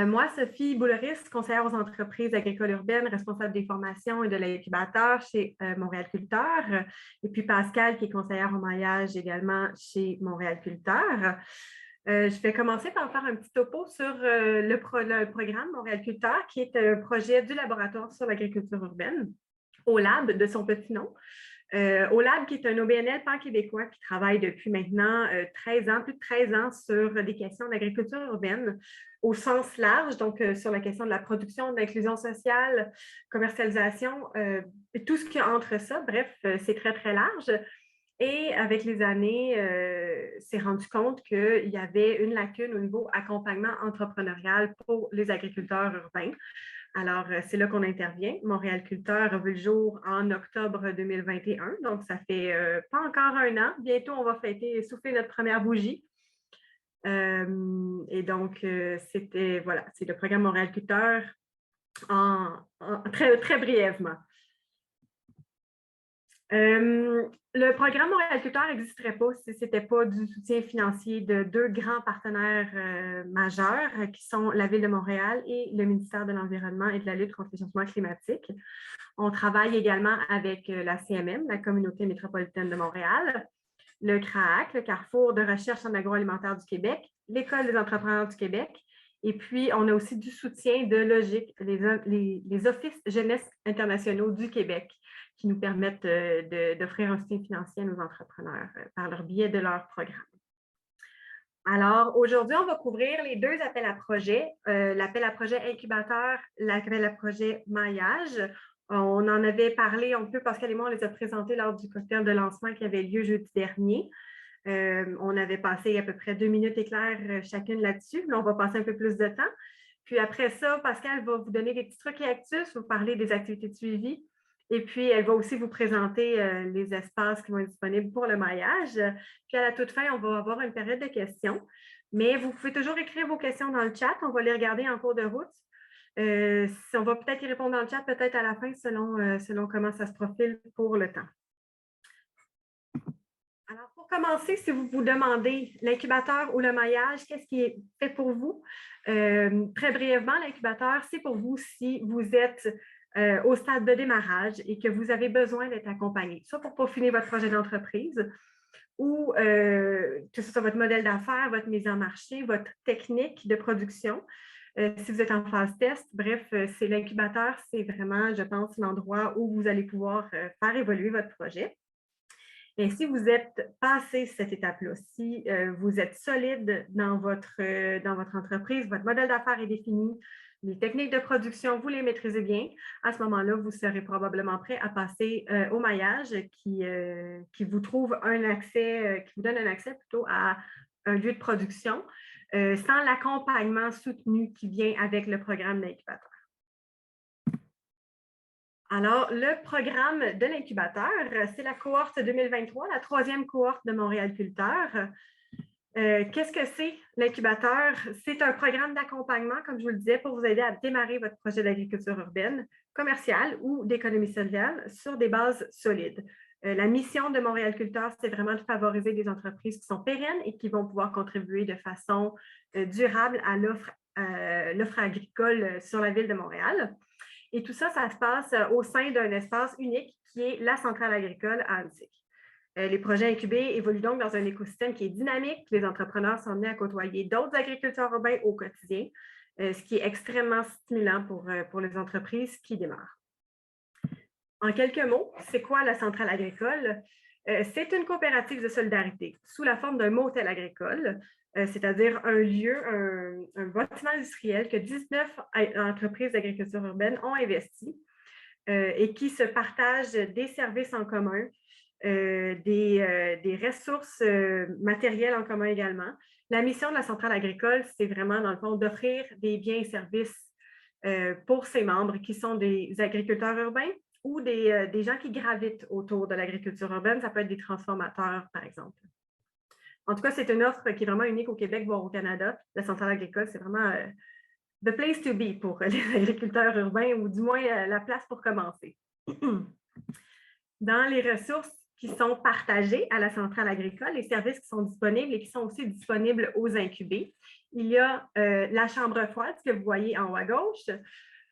Moi, Sophie Bouloris, conseillère aux entreprises agricoles urbaines, responsable des formations et de l'incubateur chez Montréal Culteur. Et puis Pascal, qui est conseillère au maillage également chez Montréal Culteur. Je vais commencer par faire un petit topo sur le programme Montréal Culteur, qui est un projet du laboratoire sur l'agriculture urbaine, OLAB de son petit nom. OLAB, qui est un OBNL pan-québécois qui travaille depuis maintenant 13 ans, plus de 13 ans sur des questions d'agriculture urbaine au sens large, donc sur la question de la production, de l'inclusion sociale, commercialisation, et tout ce qui est entre ça. Bref, c'est très, très large. Et avec les années, s'est rendu compte qu'il y avait une lacune au niveau accompagnement entrepreneurial pour les agriculteurs urbains. Alors, c'est là qu'on intervient. Montréal Culteur a vu le jour en octobre 2021, donc ça fait pas encore un an. Bientôt, on va fêter et souffler notre première bougie. Et donc, c'était, voilà, c'est le programme Montréal Culteur très, très brièvement. Le programme Montréal Culteur n'existerait pas si ce n'était pas du soutien financier de deux grands partenaires majeurs qui sont la Ville de Montréal et le ministère de l'Environnement et de la lutte contre les changements climatiques. On travaille également avec la CMM, la Communauté métropolitaine de Montréal, le CRAAC, le Carrefour de recherche en agroalimentaire du Québec, l'École des entrepreneurs du Québec, et puis on a aussi du soutien de Logique, les Offices jeunesse internationaux du Québec, qui nous permettent d'offrir un soutien financier à nos entrepreneurs par leur biais de leur programme. Alors, aujourd'hui, on va couvrir les deux appels à projets, l'appel à projet incubateur, l'appel à projet maillage. On en avait parlé un peu, Pascal et moi, on les a présentés lors du cocktail de lancement qui avait lieu jeudi dernier. On avait passé à peu près 2 minutes éclairs chacune là-dessus. Là, on va passer un peu plus de temps. Puis après ça, Pascal va vous donner des petits trucs et astuces, vous parler des activités de suivi. Et puis, elle va aussi vous présenter les espaces qui vont être disponibles pour le maillage. Puis, à la toute fin, on va avoir une période de questions. Mais vous pouvez toujours écrire vos questions dans le chat. On va les regarder en cours de route. On va peut-être y répondre dans le chat, peut-être à la fin, selon comment ça se profile pour le temps. Alors, pour commencer, si vous vous demandez l'incubateur ou le maillage, qu'est-ce qui est fait pour vous? Très brièvement, l'incubateur, c'est pour vous si vous êtes au stade de démarrage et que vous avez besoin d'être accompagné, soit pour peaufiner votre projet d'entreprise ou que ce soit votre modèle d'affaires, votre mise en marché, votre technique de production. Si vous êtes en phase test, bref, c'est l'incubateur, c'est vraiment, je pense, l'endroit où vous allez pouvoir faire évoluer votre projet. Et si vous êtes passé cette étape-là, si vous êtes solide dans votre entreprise, votre modèle d'affaires est défini, les techniques de production, vous les maîtrisez bien, à ce moment-là, vous serez probablement prêt à passer au maillage qui vous trouve un accès, qui vous donne un accès plutôt à un lieu de production sans l'accompagnement soutenu qui vient avec le programme d'incubateur. Alors, le programme de l'incubateur, c'est la cohorte 2023, la 3e cohorte de Montréal Culteur. Qu'est-ce que c'est l'incubateur? C'est un programme d'accompagnement, comme je vous le disais, pour vous aider à démarrer votre projet d'agriculture urbaine, commerciale ou d'économie sociale sur des bases solides. La mission de Montréal Culteur, c'est vraiment de favoriser des entreprises qui sont pérennes et qui vont pouvoir contribuer de façon durable à l'offre agricole sur la ville de Montréal. Et tout ça, ça se passe au sein d'un espace unique qui est la centrale agricole à Antique. Les projets incubés évoluent donc dans un écosystème qui est dynamique. Les entrepreneurs sont amenés à côtoyer d'autres agriculteurs urbains au quotidien, ce qui est extrêmement stimulant pour les entreprises qui démarrent. En quelques mots, c'est quoi la centrale agricole? C'est une coopérative de solidarité sous la forme d'un motel agricole, c'est-à-dire un lieu, un bâtiment industriel que 19 entreprises d'agriculture urbaine ont investi et qui se partagent des services en commun, des ressources matérielles en commun également. La mission de la centrale agricole, c'est vraiment, dans le fond, d'offrir des biens et services pour ses membres qui sont des agriculteurs urbains ou des gens qui gravitent autour de l'agriculture urbaine. Ça peut être des transformateurs, par exemple. En tout cas, c'est une offre qui est vraiment unique au Québec, voire au Canada. La centrale agricole, c'est vraiment the place to be pour les agriculteurs urbains, ou du moins la place pour commencer. Dans les ressources qui sont partagées à la centrale agricole, les services qui sont disponibles et qui sont aussi disponibles aux incubés, il y a la chambre froide, ce que vous voyez en haut à gauche.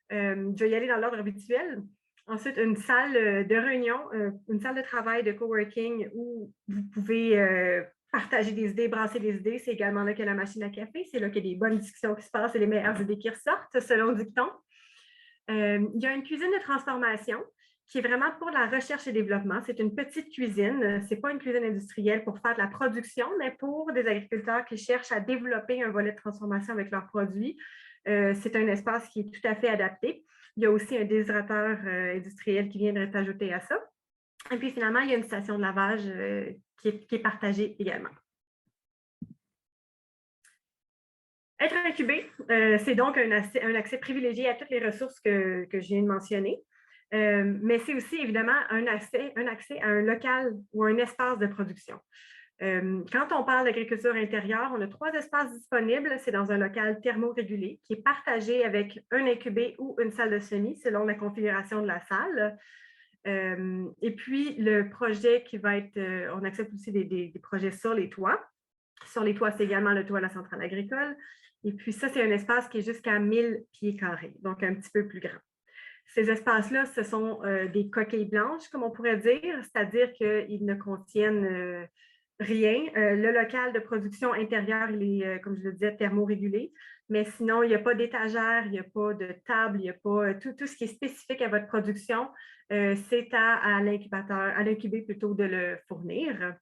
Je vais y aller dans l'ordre habituel. Ensuite, une salle de réunion, une salle de travail, de coworking où vous pouvez partager des idées, brasser des idées. C'est également là qu'il y a la machine à café. C'est là qu'il y a des bonnes discussions qui se passent et les meilleures idées qui ressortent, selon dicton. Il y a une cuisine de transformation qui est vraiment pour la recherche et développement. C'est une petite cuisine. Ce n'est pas une cuisine industrielle pour faire de la production, mais pour des agriculteurs qui cherchent à développer un volet de transformation avec leurs produits. C'est un espace qui est tout à fait adapté. Il y a aussi un déshydrateur industriel qui vient d'être ajouté à ça. Et puis finalement, il y a une station de lavage qui est partagée également. Être incubé, c'est donc un accès privilégié à toutes les ressources que je viens de mentionner. Mais c'est aussi évidemment un accès à un local ou un espace de production. Quand on parle d'agriculture intérieure, on a 3 espaces disponibles. C'est dans un local thermorégulé qui est partagé avec un incubé ou une salle de semis selon la configuration de la salle. Et puis, le projet qui va être, on accepte aussi des projets sur les toits. Sur les toits, c'est également le toit de la centrale agricole. Et puis ça, c'est un espace qui est jusqu'à 1000 pieds carrés, donc un petit peu plus grand. Ces espaces-là, ce sont des coquilles blanches, comme on pourrait dire, c'est-à-dire qu'ils ne contiennent rien. Le local de production intérieure, il est, comme je le disais, thermorégulé, mais sinon, il n'y a pas d'étagère, il n'y a pas de table, il n'y a pas tout ce qui est spécifique à votre production, c'est à l'incubateur, à l'incubé plutôt de le fournir.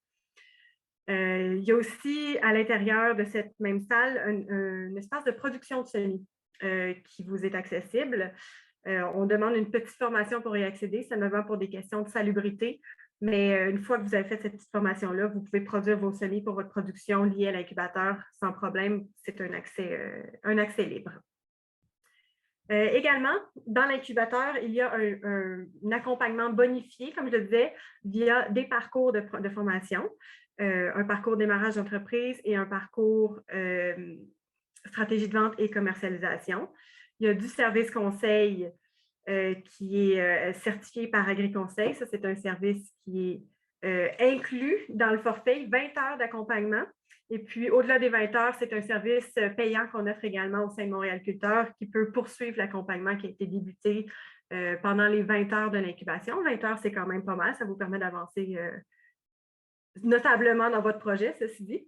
Il y a aussi à l'intérieur de cette même salle un espace de production de semis qui vous est accessible. On demande une petite formation pour y accéder, seulement pour des questions de salubrité. Mais une fois que vous avez fait cette petite formation-là, vous pouvez produire vos semis pour votre production liée à l'incubateur sans problème. C'est un accès libre. Également, dans l'incubateur, il y a un accompagnement bonifié, comme je le disais, via des parcours de formation, un parcours démarrage d'entreprise et un parcours stratégie de vente et commercialisation. Il y a du service conseil qui est certifié par AgriConseil. Ça, c'est un service qui est inclus dans le forfait, 20 heures d'accompagnement. Et puis, au-delà des 20 heures, c'est un service payant qu'on offre également au sein de Montréal Culteur qui peut poursuivre l'accompagnement qui a été débuté pendant les 20 heures de l'incubation. 20 heures, c'est quand même pas mal. Ça vous permet d'avancer notablement dans votre projet, ceci dit.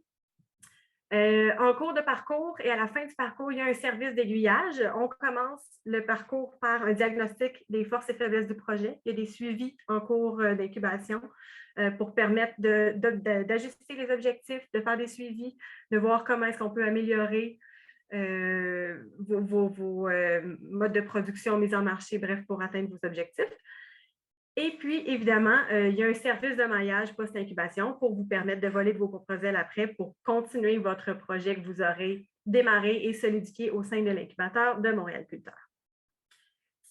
En cours de parcours et à la fin du parcours, il y a un service d'aiguillage. On commence le parcours par un diagnostic des forces et faiblesses du projet. Il y a des suivis en cours d'incubation pour permettre d'ajuster les objectifs, de faire des suivis, de voir comment est-ce qu'on peut améliorer vos modes de production, mise en marché, bref, pour atteindre vos objectifs. Et puis, évidemment, il y a un service de maillage post-incubation pour vous permettre de voler de vos propres ailes après pour continuer votre projet que vous aurez démarré et solidifié au sein de l'incubateur de Montréal Culteur.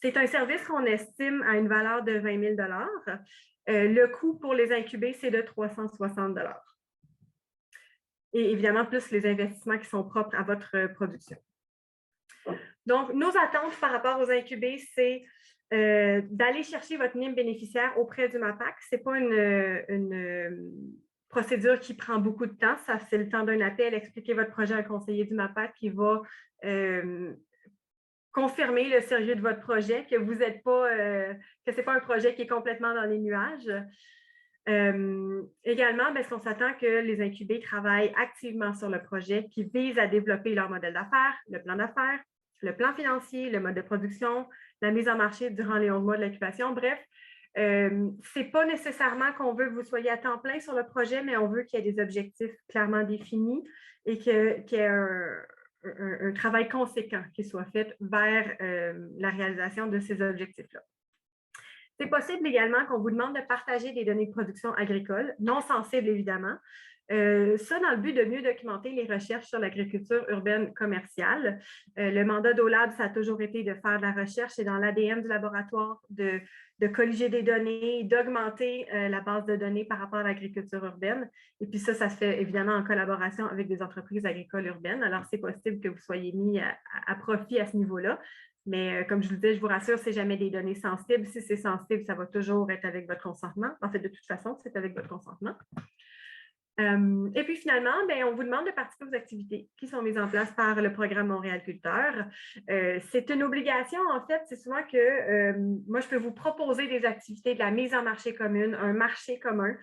C'est un service qu'on estime à une valeur de 20 000 $. Le coût pour les incubés, c'est de 360 $. Et évidemment, plus les investissements qui sont propres à votre production. Donc, nos attentes par rapport aux incubés, c'est d'aller chercher votre NIM bénéficiaire auprès du MAPAC. Ce n'est pas une procédure qui prend beaucoup de temps. Ça, c'est le temps d'un appel, expliquer votre projet à un conseiller du MAPAC qui va confirmer le sérieux de votre projet, que vous n'êtes pas, que ce n'est pas un projet qui est complètement dans les nuages. Également, parce qu'on s'attend que les incubés travaillent activement sur le projet qui vise à développer leur modèle d'affaires, le plan financier, le mode de production, la mise en marché durant les 11 mois de l'incubation. Bref, ce n'est pas nécessairement qu'on veut que vous soyez à temps plein sur le projet, mais on veut qu'il y ait des objectifs clairement définis et qu'il y ait un travail conséquent qui soit fait vers la réalisation de ces objectifs-là. C'est possible également qu'on vous demande de partager des données de production agricole, non sensibles évidemment, ça dans le but de mieux documenter les recherches sur l'agriculture urbaine commerciale. Le mandat d'OLAB, ça a toujours été de faire de la recherche, c'est dans l'ADN du laboratoire, de colliger des données, d'augmenter la base de données par rapport à l'agriculture urbaine. Et puis ça se fait évidemment en collaboration avec des entreprises agricoles urbaines. Alors, c'est possible que vous soyez mis à profit à ce niveau-là. Mais comme je vous le disais, je vous rassure, ce n'est jamais des données sensibles. Si c'est sensible, ça va toujours être avec votre consentement. En fait, de toute façon, c'est avec votre consentement. Et puis finalement, on vous demande de participer aux activités qui sont mises en place par le programme Montréal Culteur. C'est une obligation, en fait, c'est souvent que moi, je peux vous proposer des activités de la mise en marché commune, un marché commun.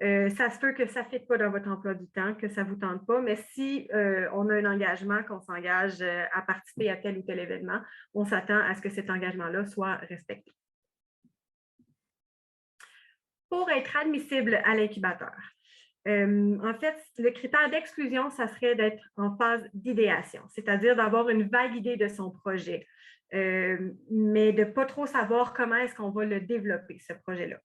Ça se peut que ça ne fitte pas dans votre emploi du temps, que ça ne vous tente pas, mais si on a un engagement, qu'on s'engage à participer à tel ou tel événement, on s'attend à ce que cet engagement-là soit respecté. Pour être admissible à l'incubateur, en fait, le critère d'exclusion, ça serait d'être en phase d'idéation, c'est-à-dire d'avoir une vague idée de son projet, mais de ne pas trop savoir comment est-ce qu'on va le développer, ce projet-là.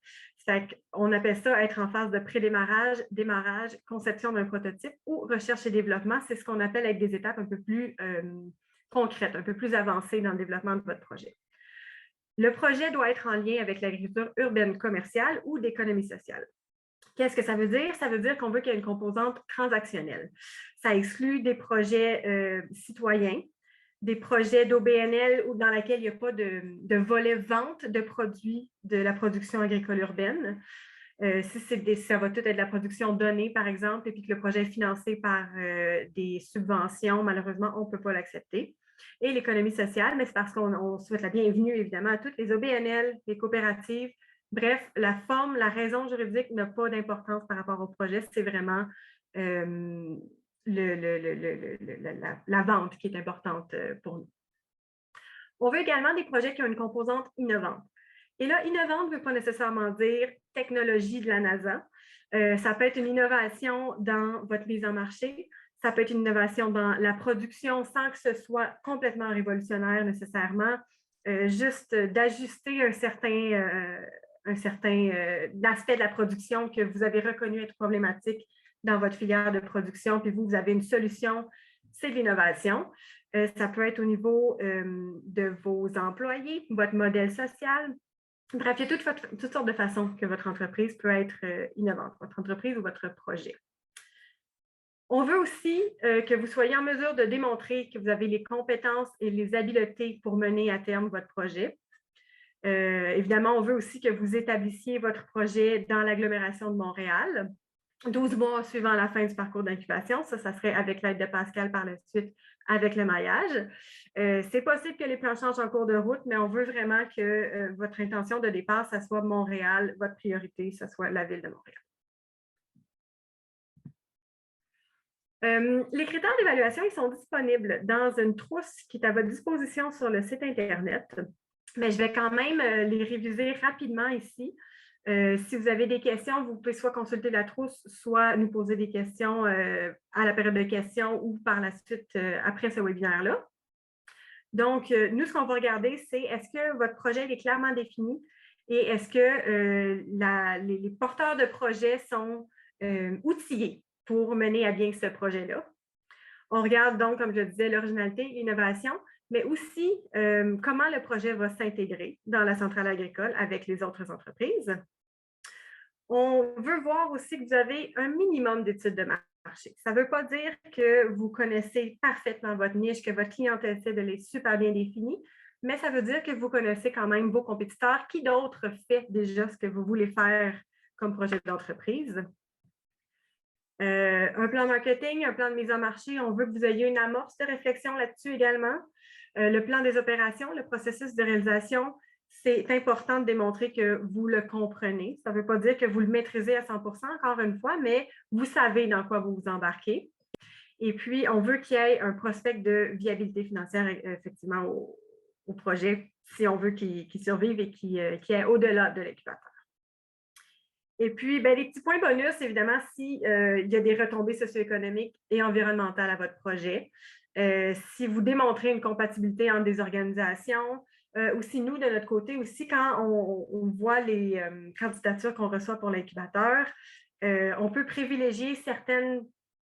On appelle ça être en phase de prédémarrage, démarrage, conception d'un prototype ou recherche et développement. C'est ce qu'on appelle être des étapes un peu plus concrètes, un peu plus avancées dans le développement de votre projet. Le projet doit être en lien avec l'agriculture urbaine commerciale ou d'économie sociale. Qu'est-ce que ça veut dire? Ça veut dire qu'on veut qu'il y ait une composante transactionnelle. Ça exclut des projets citoyens, des projets d'OBNL ou dans lesquels il n'y a pas de volet vente de produits de la production agricole urbaine. Ça va tout être de la production donnée, par exemple, et puis que le projet est financé par des subventions, malheureusement, on ne peut pas l'accepter. Et l'économie sociale, mais c'est parce qu'on souhaite la bienvenue, évidemment, à toutes les OBNL, les coopératives. Bref, la forme, la raison juridique n'a pas d'importance par rapport au projet. C'est vraiment la vente qui est importante pour nous. On veut également des projets qui ont une composante innovante. Et là, innovante ne veut pas nécessairement dire technologie de la NASA. Ça peut être une innovation dans votre mise en marché. Ça peut être une innovation dans la production sans que ce soit complètement révolutionnaire nécessairement. Juste d'ajuster un certain aspect de la production que vous avez reconnu être problématique dans votre filière de production, puis vous avez une solution, c'est de l'innovation. Ça peut être au niveau de vos employés, votre modèle social. Bref, il y a toutes sortes de façons que votre entreprise peut être innovante, votre entreprise ou votre projet. On veut aussi que vous soyez en mesure de démontrer que vous avez les compétences et les habiletés pour mener à terme votre projet. Évidemment, on veut aussi que vous établissiez votre projet dans l'agglomération de Montréal, 12 mois suivant la fin du parcours d'incubation. Ça serait avec l'aide de Pascal par la suite avec le maillage. C'est possible que les plans changent en cours de route, mais on veut vraiment que votre intention de départ, ça soit Montréal, votre priorité, ça soit la ville de Montréal. Les critères d'évaluation, ils sont disponibles dans une trousse qui est à votre disposition sur le site Internet, mais je vais quand même les réviser rapidement ici. Si vous avez des questions, vous pouvez soit consulter la trousse, soit nous poser des questions à la période de questions ou par la suite après ce webinaire-là. Donc, nous, ce qu'on va regarder, c'est est-ce que votre projet est clairement défini et est-ce que les porteurs de projet sont outillés pour mener à bien ce projet-là. On regarde donc, comme je disais, l'originalité, l'innovation, mais aussi comment le projet va s'intégrer dans la centrale agricole avec les autres entreprises. On veut voir aussi que vous avez un minimum d'études de marché. Ça ne veut pas dire que vous connaissez parfaitement votre niche, que votre clientèle cible est super bien définie, mais ça veut dire que vous connaissez quand même vos compétiteurs. Qui d'autre fait déjà ce que vous voulez faire comme projet d'entreprise? Un plan marketing, un plan de mise en marché, on veut que vous ayez une amorce de réflexion là-dessus également. Le plan des opérations, le processus de réalisation, c'est important de démontrer que vous le comprenez. Ça ne veut pas dire que vous le maîtrisez à 100 % encore une fois, mais vous savez dans quoi vous vous embarquez. Et puis, on veut qu'il y ait un prospect de viabilité financière effectivement au projet si on veut qu'il survive et qu'il ait au-delà de l'incubateur. Et puis, les petits points bonus, évidemment, s'il y a des retombées socio-économiques et environnementales à votre projet. Si vous démontrez une compatibilité entre des organisations, aussi nous, de notre côté, aussi quand on voit les candidatures qu'on reçoit pour l'incubateur, on peut privilégier certaines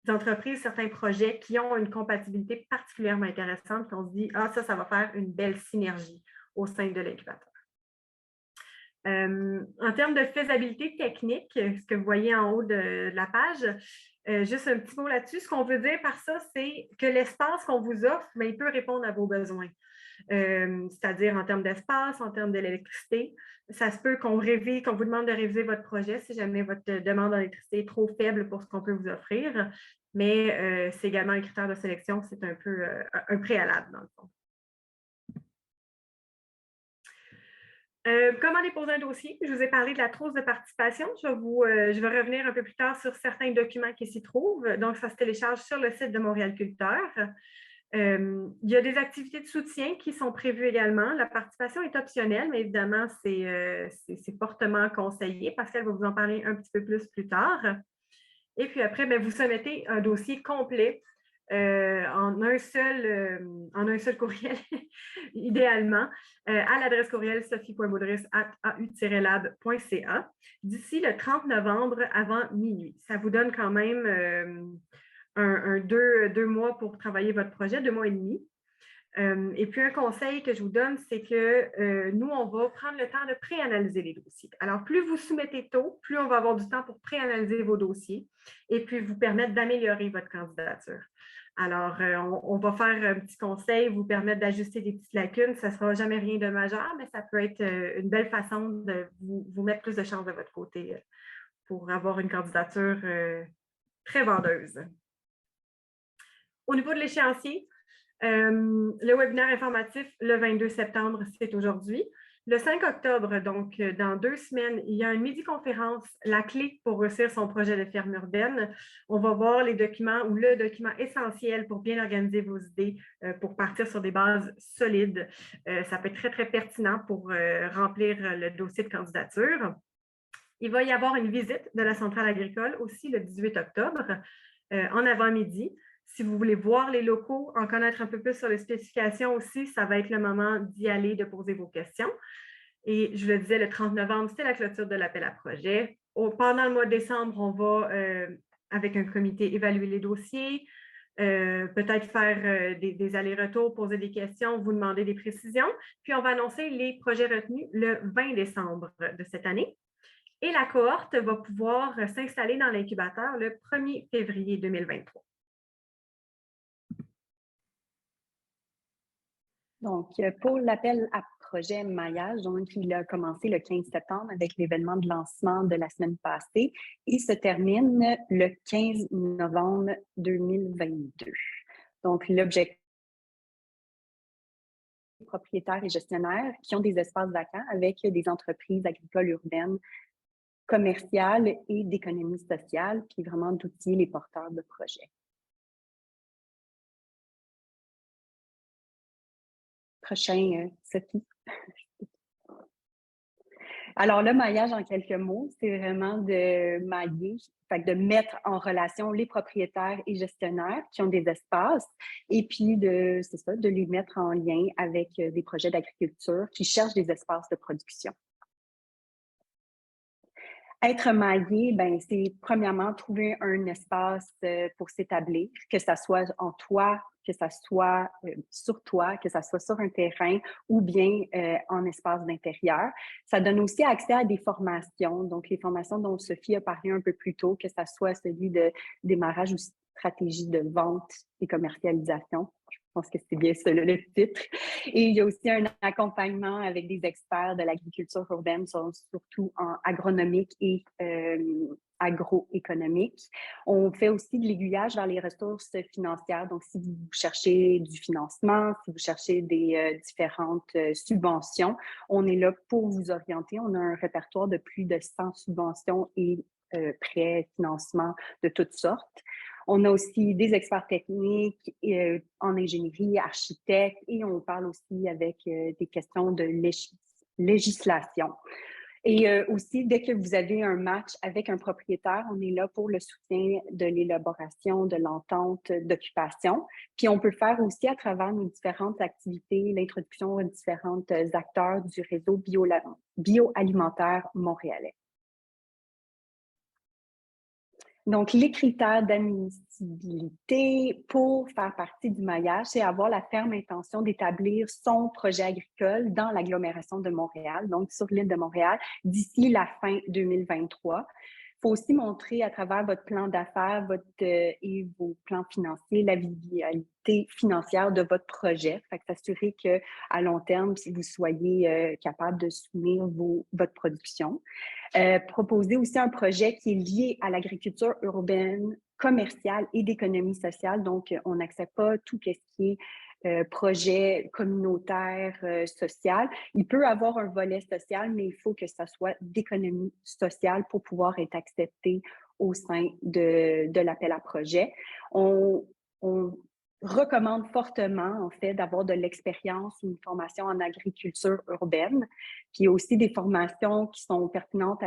entreprises, certains projets qui ont une compatibilité particulièrement intéressante, qu'on se dit, ça va faire une belle synergie au sein de l'incubateur. En termes de faisabilité technique, ce que vous voyez en haut de la page, Juste un petit mot là-dessus. Ce qu'on veut dire par ça, c'est que l'espace qu'on vous offre, bien, il peut répondre à vos besoins. C'est-à-dire en termes d'espace, en termes de l'électricité. Ça se peut qu'on vous demande de réviser votre projet si jamais votre demande en électricité est trop faible pour ce qu'on peut vous offrir. Mais c'est également un critère de sélection, c'est un peu un préalable dans le fond. Comment déposer un dossier? Je vous ai parlé de la trousse de participation. Je vais revenir un peu plus tard sur certains documents qui s'y trouvent. Donc, ça se télécharge sur le site de Montréal Culteur. Il y a des activités de soutien qui sont prévues également. La participation est optionnelle, mais évidemment, c'est fortement conseillé. Pascal va vous en parler un petit peu plus tard. Et puis après, bien, vous soumettez un dossier complet en un seul courriel, idéalement, à l'adresse courriel sophie.baudris@au-lab.ca d'ici le 30 novembre avant minuit. Ça vous donne quand même deux mois pour travailler votre projet, 2 mois et demi. Et puis, un conseil que je vous donne, c'est que nous, on va prendre le temps de préanalyser les dossiers. Alors, plus vous soumettez tôt, plus on va avoir du temps pour préanalyser vos dossiers et puis vous permettre d'améliorer votre candidature. Alors, on va faire un petit conseil, vous permettre d'ajuster des petites lacunes. Ça ne sera jamais rien de majeur, mais ça peut être une belle façon de vous mettre plus de chance de votre côté pour avoir une candidature très vendeuse. Au niveau de l'échéancier, le webinaire informatif, le 22 septembre, c'est aujourd'hui. Le 5 octobre, donc dans 2 semaines, il y a une midi-conférence, la clé pour réussir son projet de ferme urbaine. On va voir les documents ou le document essentiel pour bien organiser vos idées, pour partir sur des bases solides. Ça peut être très, très pertinent pour remplir le dossier de candidature. Il va y avoir une visite de la centrale agricole aussi le 18 octobre, en avant-midi. Si vous voulez voir les locaux, en connaître un peu plus sur les spécifications aussi, ça va être le moment d'y aller, de poser vos questions. Et je le disais, le 30 novembre, c'est la clôture de l'appel à projet. Pendant le mois de décembre, on va, avec un comité, évaluer les dossiers, peut-être faire des allers-retours, poser des questions, vous demander des précisions. Puis, on va annoncer les projets retenus le 20 décembre de cette année. Et la cohorte va pouvoir s'installer dans l'incubateur le 1er février 2023. Donc, pour l'appel à projet maillage, donc il a commencé le 15 septembre avec l'événement de lancement de la semaine passée et se termine le 15 novembre 2022. Donc, l'objectif propriétaires et gestionnaires qui ont des espaces vacants avec des entreprises agricoles urbaines, commerciales et d'économie sociale, puis vraiment d'outiller les porteurs de projets. Prochain, Sophie. Alors, le maillage, en quelques mots, c'est vraiment de mailler, de mettre en relation les propriétaires et gestionnaires qui ont des espaces et puis de les mettre en lien avec des projets d'agriculture qui cherchent des espaces de production. Être maillé, c'est premièrement trouver un espace pour s'établir, que ça soit en toi, que ça soit sur toi, que ça soit sur un terrain ou bien en espace d'intérieur. Ça donne aussi accès à des formations, donc les formations dont Sophie a parlé un peu plus tôt, que ça soit celui de démarrage ou stratégie de vente et commercialisation. Je pense que c'est bien ça le titre. Et il y a aussi un accompagnement avec des experts de l'agriculture urbaine, surtout en agronomique et agroéconomique. On fait aussi de l'aiguillage vers les ressources financières. Donc, si vous cherchez du financement, si vous cherchez des différentes subventions, on est là pour vous orienter. On a un répertoire de plus de 100 subventions et prêts, financements de toutes sortes. On a aussi des experts techniques en ingénierie, architectes, et on parle aussi avec des questions de législation. Et aussi, dès que vous avez un match avec un propriétaire, on est là pour le soutien de l'élaboration, de l'entente d'occupation. Puis on peut faire aussi à travers nos différentes activités, l'introduction aux différents acteurs du réseau bioalimentaire montréalais. Donc, les critères d'admissibilité pour faire partie du maillage, c'est avoir la ferme intention d'établir son projet agricole dans l'agglomération de Montréal, donc sur l'île de Montréal, d'ici la fin 2023. faut aussi montrer à travers votre plan d'affaires et vos plans financiers la viabilité financière de votre projet. Fait que s'assurer qu'à long terme, si vous soyez capable de soutenir votre production. Proposer aussi un projet qui est lié à l'agriculture urbaine, commerciale et d'économie sociale. Donc, on n'accepte pas tout ce qui est projet communautaire, social. Il peut avoir un volet social, mais il faut que ça soit d'économie sociale pour pouvoir être accepté au sein de l'appel à projet. On recommande fortement, en fait, d'avoir de l'expérience ou une formation en agriculture urbaine, puis aussi des formations qui sont pertinentes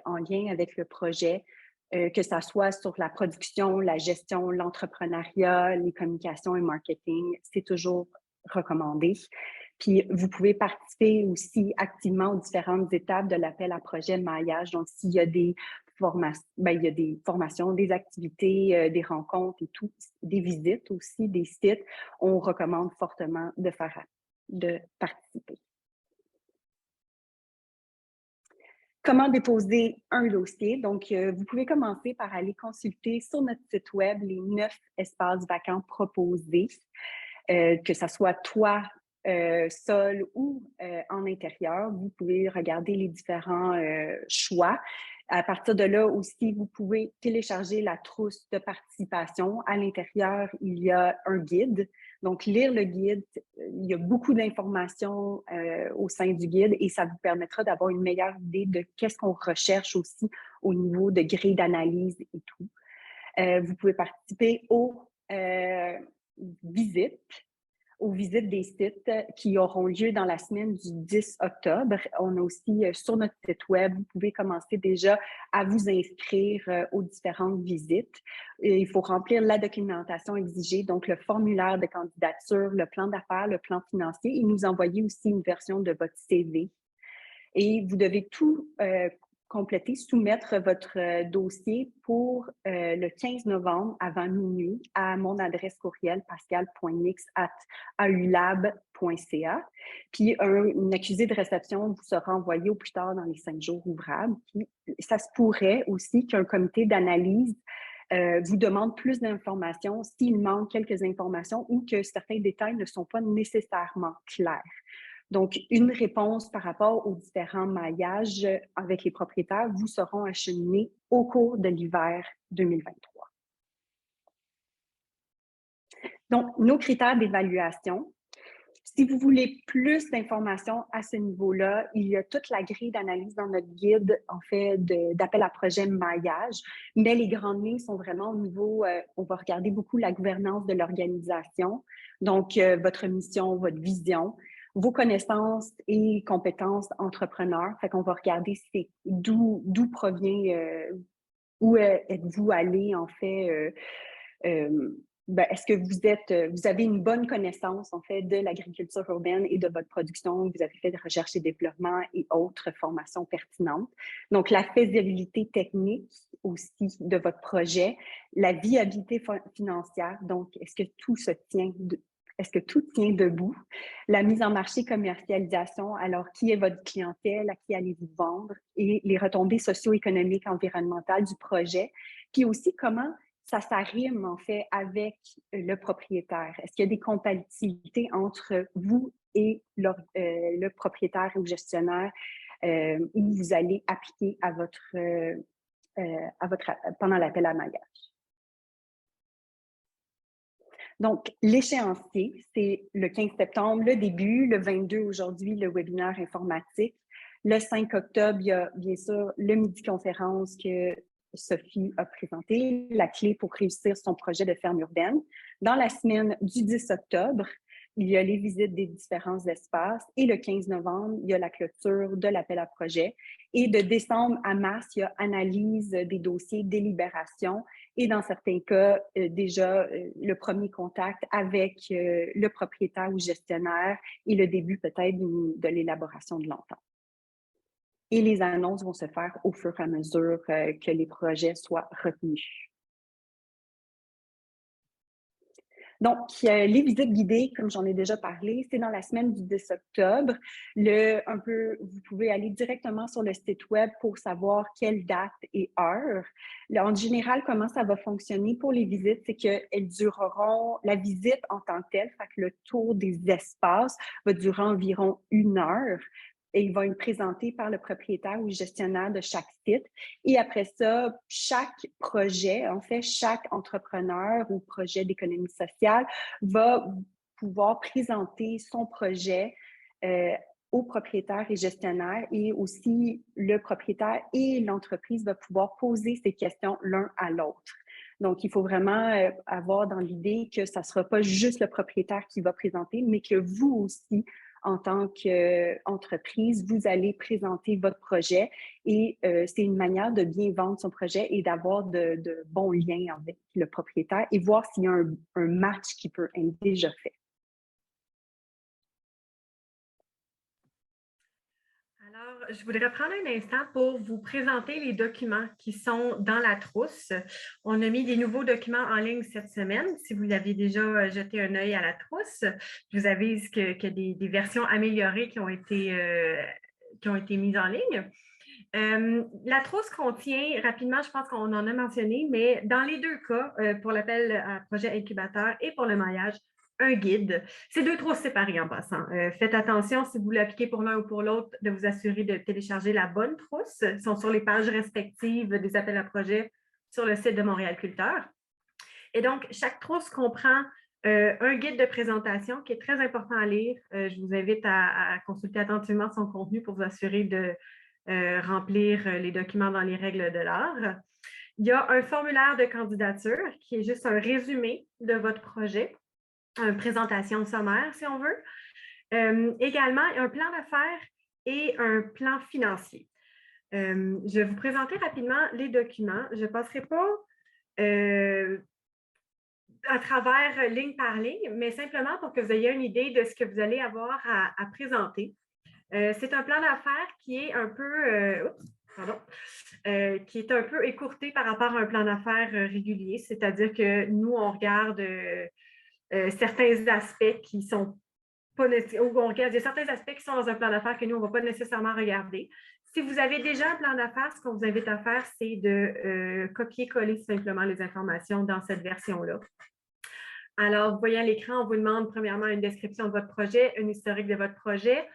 en lien avec le projet, que ça soit sur la production, la gestion, l'entrepreneuriat, les communications et marketing, c'est toujours recommandé. Puis, vous pouvez participer aussi activement aux différentes étapes de l'appel à projet maillage. Donc, s'il y a des il y a des formations, des activités, des rencontres et tout, des visites aussi, des sites, on recommande fortement de participer. Comment déposer un dossier? Donc, vous pouvez commencer par aller consulter sur notre site web les 9 espaces vacants proposés, que ce soit toit, sol ou en intérieur. Vous pouvez regarder les différents choix. À partir de là aussi, vous pouvez télécharger la trousse de participation. À l'intérieur, il y a un guide. Donc, lire le guide, il y a beaucoup d'informations au sein du guide et ça vous permettra d'avoir une meilleure idée de qu'est-ce qu'on recherche aussi au niveau de grille d'analyse et tout. Vous pouvez participer aux visites des sites qui auront lieu dans la semaine du 10 octobre. On a aussi sur notre site web, vous pouvez commencer déjà à vous inscrire aux différentes visites. Et il faut remplir la documentation exigée, donc le formulaire de candidature, le plan d'affaires, le plan financier et nous envoyer aussi une version de votre CV. Et vous devez tout compléter, soumettre votre dossier pour le 15 novembre avant minuit à mon adresse courriel pascal.nix@aulab.ca. Puis une accusé de réception vous sera envoyé au plus tard dans les 5 jours ouvrables. Puis, ça se pourrait aussi qu'un comité d'analyse vous demande plus d'informations s'il manque quelques informations ou que certains détails ne sont pas nécessairement clairs. Donc, une réponse par rapport aux différents maillages avec les propriétaires vous seront acheminés au cours de l'hiver 2023. Donc, nos critères d'évaluation. Si vous voulez plus d'informations à ce niveau-là, il y a toute la grille d'analyse dans notre guide, en fait, d'appel à projet maillage, mais les grandes lignes sont vraiment au niveau, on va regarder beaucoup la gouvernance de l'organisation, donc votre mission, votre vision, vos connaissances et compétences entrepreneurs. Fait qu'on va regarder d'où provient, où êtes-vous allé, en fait, est-ce que vous avez une bonne connaissance, en fait, de l'agriculture urbaine et de votre production? Vous avez fait de recherche et développement et autres formations pertinentes. Donc, la faisabilité technique aussi de votre projet, la viabilité financière. Donc, est-ce que tout tient debout? La mise en marché, commercialisation, alors qui est votre clientèle, à qui allez-vous vendre et les retombées socio-économiques, environnementales du projet. Puis aussi, comment ça s'arrime en fait avec le propriétaire. Est-ce qu'il y a des compatibilités entre vous et le propriétaire ou gestionnaire où vous allez appliquer pendant l'appel à maillage? Donc, l'échéancier, c'est le 15 septembre, le début, le 22 aujourd'hui, le webinaire informatique. Le 5 octobre, il y a bien sûr le midi-conférence que Sophie a présenté, la clé pour réussir son projet de ferme urbaine. Dans la semaine du 10 octobre, il y a les visites des différents espaces et le 15 novembre, il y a la clôture de l'appel à projet. Et de décembre à mars, il y a analyse des dossiers, délibération et dans certains cas, déjà le premier contact avec le propriétaire ou gestionnaire et le début peut-être de l'élaboration de l'entente. Et les annonces vont se faire au fur et à mesure que les projets soient retenus. Donc, les visites guidées, comme j'en ai déjà parlé, c'est dans la semaine du 10 octobre. Vous pouvez aller directement sur le site web pour savoir quelle date et heure. Là, en général, comment ça va fonctionner pour les visites, c'est qu'elles dureront, la visite en tant que telle, fait que le tour des espaces va durer environ 1 heure. Et il va être présenté par le propriétaire ou le gestionnaire de chaque site. Et après ça, chaque projet, en fait, chaque entrepreneur ou projet d'économie sociale va pouvoir présenter son projet au propriétaire et gestionnaire, et aussi le propriétaire et l'entreprise va pouvoir poser ces questions l'un à l'autre. Donc, il faut vraiment avoir dans l'idée que ça ne sera pas juste le propriétaire qui va présenter, mais que vous aussi, en tant qu'entreprise, vous allez présenter votre projet, et c'est une manière de bien vendre son projet et d'avoir de bons liens avec le propriétaire et voir s'il y a un match qui peut être déjà fait. Alors, je voudrais prendre un instant pour vous présenter les documents qui sont dans la trousse. On a mis des nouveaux documents en ligne cette semaine. Si vous avez déjà jeté un œil à la trousse, je vous avise qu'il y a des versions améliorées qui ont été mises en ligne. La trousse contient, rapidement, je pense qu'on en a mentionné, mais dans les deux cas, pour l'appel à projet incubateur et pour le maillage, un guide. C'est 2 trousses séparées en passant. Faites attention, si vous l'appliquez pour l'un ou pour l'autre, de vous assurer de télécharger la bonne trousse. Ils sont sur les pages respectives des appels à projet sur le site de Montréal Culteur. Et donc, chaque trousse comprend un guide de présentation qui est très important à lire. Je vous invite à consulter attentivement son contenu pour vous assurer de remplir les documents dans les règles de l'art. Il y a un formulaire de candidature qui est juste un résumé de votre projet, une présentation sommaire, si on veut. Également, un plan d'affaires et un plan financier. Je vais vous présenter rapidement les documents. Je ne passerai pas à travers ligne par ligne, mais simplement pour que vous ayez une idée de ce que vous allez avoir à présenter. C'est un plan d'affaires qui est un peu, qui est un peu écourté par rapport à un plan d'affaires régulier, c'est-à-dire que nous, on regarde certains aspects qui sont pas nécessairement, on regarde, il y a certains aspects qui sont dans un plan d'affaires que nous, on ne va pas nécessairement regarder. Si vous avez déjà un plan d'affaires, ce qu'on vous invite à faire, c'est de copier-coller simplement les informations dans cette version-là. Alors, vous voyez à l'écran, on vous demande premièrement une description de votre projet, un historique de votre projet,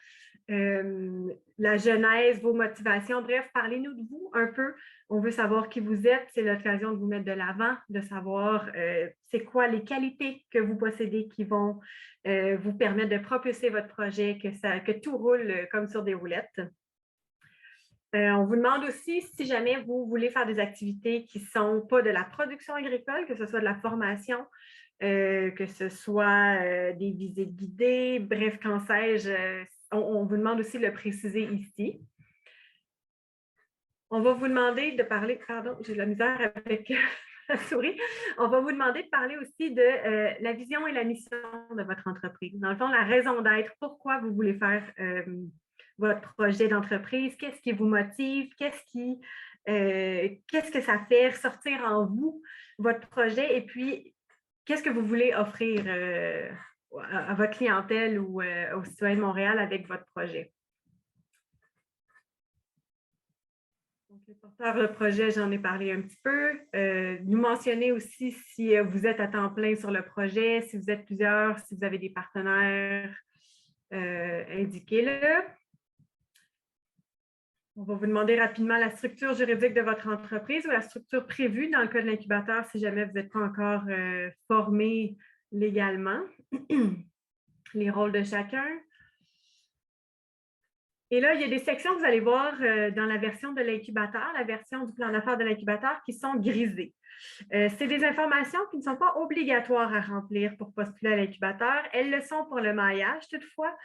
la genèse, vos motivations, bref, parlez-nous de vous un peu. On veut savoir qui vous êtes, c'est l'occasion de vous mettre de l'avant, de savoir c'est quoi les qualités que vous possédez qui vont vous permettre de propulser votre projet, que tout roule comme sur des roulettes. On vous demande aussi si jamais vous voulez faire des activités qui ne sont pas de la production agricole, que ce soit de la formation, que ce soit des visites guidées, bref, qu'en sais-je, on vous demande aussi de le préciser ici. On va vous demander de parler, pardon, j'ai de la misère avec la souris. On va vous demander de parler aussi de la vision et la mission de votre entreprise. Dans le fond, la raison d'être, pourquoi vous voulez faire votre projet d'entreprise, qu'est-ce qui vous motive, qu'est-ce que ça fait ressortir en vous, votre projet, et puis qu'est-ce que vous voulez offrir à votre clientèle ou aux citoyens de Montréal avec votre projet. Donc, les porteurs de projet, j'en ai parlé un petit peu. Nous mentionner aussi si vous êtes à temps plein sur le projet, si vous êtes plusieurs, si vous avez des partenaires, indiquez-le. On va vous demander rapidement la structure juridique de votre entreprise ou la structure prévue dans le cas de l'incubateur si jamais vous n'êtes pas encore formé légalement. Les rôles de chacun. Et là, il y a des sections que vous allez voir dans la version de l'incubateur, la version du plan d'affaires de l'incubateur qui sont grisées. C'est des informations qui ne sont pas obligatoires à remplir pour postuler à l'incubateur. Elles le sont pour le maillage toutefois.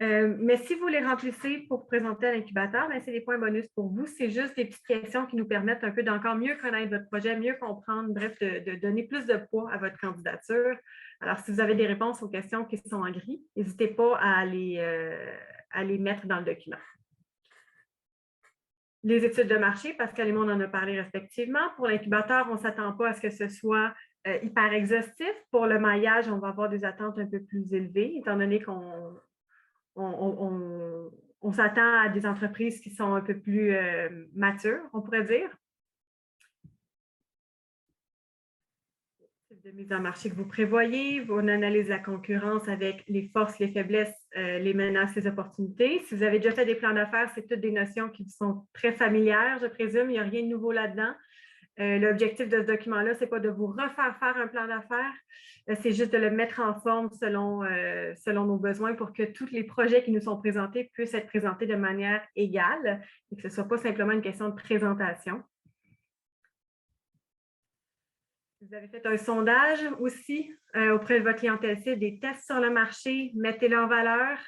Mais si vous les remplissez pour présenter à l'incubateur, c'est des points bonus pour vous. C'est juste des petites questions qui nous permettent un peu d'encore mieux connaître votre projet, mieux comprendre, bref, de donner plus de poids à votre candidature. Alors, si vous avez des réponses aux questions qui sont en gris, n'hésitez pas à les mettre dans le document. Les études de marché, Pascal et moi, on en a parlé respectivement. Pour l'incubateur, on ne s'attend pas à ce que ce soit hyper exhaustif. Pour le maillage, on va avoir des attentes un peu plus élevées, étant donné qu'on s'attend à des entreprises qui sont un peu plus matures, on pourrait dire. De mise en marché que vous prévoyez, on analyse la concurrence avec les forces, les faiblesses, les menaces, les opportunités. Si vous avez déjà fait des plans d'affaires, c'est toutes des notions qui sont très familières, je présume. Il n'y a rien de nouveau là-dedans. L'objectif de ce document-là, ce n'est pas de vous refaire faire un plan d'affaires, c'est juste de le mettre en forme selon nos besoins pour que tous les projets qui nous sont présentés puissent être présentés de manière égale et que ce ne soit pas simplement une question de présentation. Vous avez fait un sondage aussi auprès de votre clientèle cible, des tests sur le marché, mettez-le en valeur,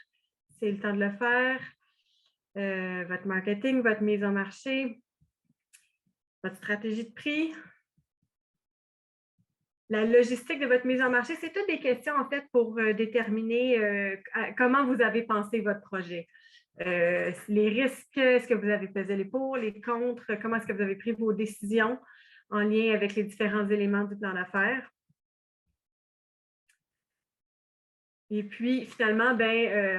c'est le temps de le faire. Votre marketing, votre mise en marché, votre stratégie de prix, la logistique de votre mise en marché, c'est toutes des questions en fait pour déterminer comment vous avez pensé votre projet. Les risques, est-ce que vous avez pesé les pour, les contre, comment est-ce que vous avez pris vos décisions en lien avec les différents éléments du plan d'affaires. Et puis, finalement,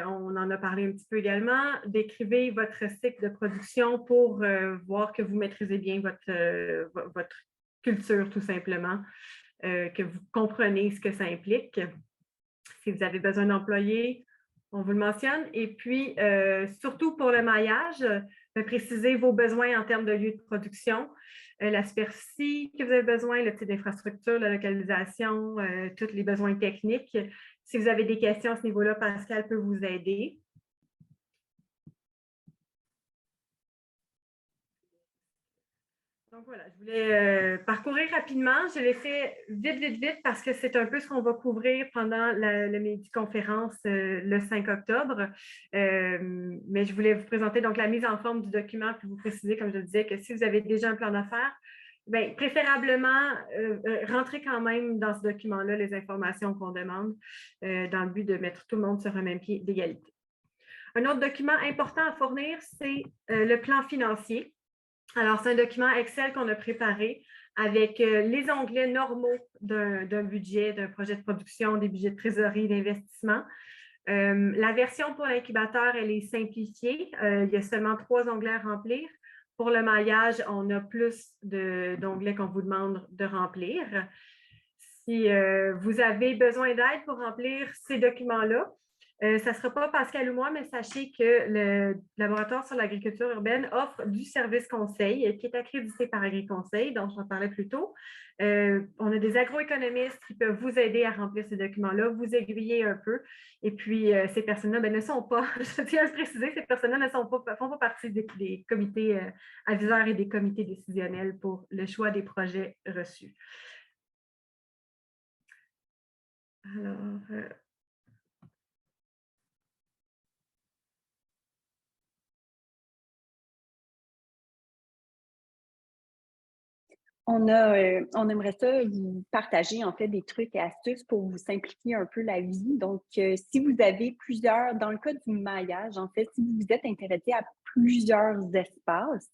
on en a parlé un petit peu également, décrivez votre cycle de production pour voir que vous maîtrisez bien votre culture, tout simplement, que vous comprenez ce que ça implique. Si vous avez besoin d'employés, on vous le mentionne. Et puis, surtout pour le maillage, précisez vos besoins en termes de lieu de production, la superficie que vous avez besoin, le type d'infrastructure, la localisation, tous les besoins techniques. Si vous avez des questions à ce niveau-là, Pascal peut vous aider. Donc voilà, je voulais parcourir rapidement. Je l'ai fait vite parce que c'est un peu ce qu'on va couvrir pendant la midi-conférence le 5 octobre. Mais je voulais vous présenter donc la mise en forme du document puis vous préciser, comme je le disais, que si vous avez déjà un plan d'affaires, préférablement, rentrez quand même dans ce document-là les informations qu'on demande dans le but de mettre tout le monde sur un même pied d'égalité. Un autre document important à fournir, c'est le plan financier. Alors, c'est un document Excel qu'on a préparé avec les onglets normaux d'un budget, d'un projet de production, des budgets de trésorerie, d'investissement. La version pour l'incubateur, elle est simplifiée. Il y a seulement 3 onglets à remplir. Pour le maillage, on a plus d'onglets qu'on vous demande de remplir. Si vous avez besoin d'aide pour remplir ces documents-là, ça ne sera pas Pascal ou moi, mais sachez que le laboratoire sur l'agriculture urbaine offre du service conseil qui est accrédité par AgriConseil, dont j'en parlais plus tôt. On a des agroéconomistes qui peuvent vous aider à remplir ces documents-là, vous aiguiller un peu. Et puis, ces personnes-là ne sont pas, je tiens à le préciser, ces personnes-là ne font pas partie des comités aviseurs et des comités décisionnels pour le choix des projets reçus. Alors, on aimerait ça vous partager en fait des trucs et astuces pour vous simplifier un peu la vie. Donc, si vous avez dans le cas du maillage, en fait, si vous êtes intéressé à plusieurs espaces,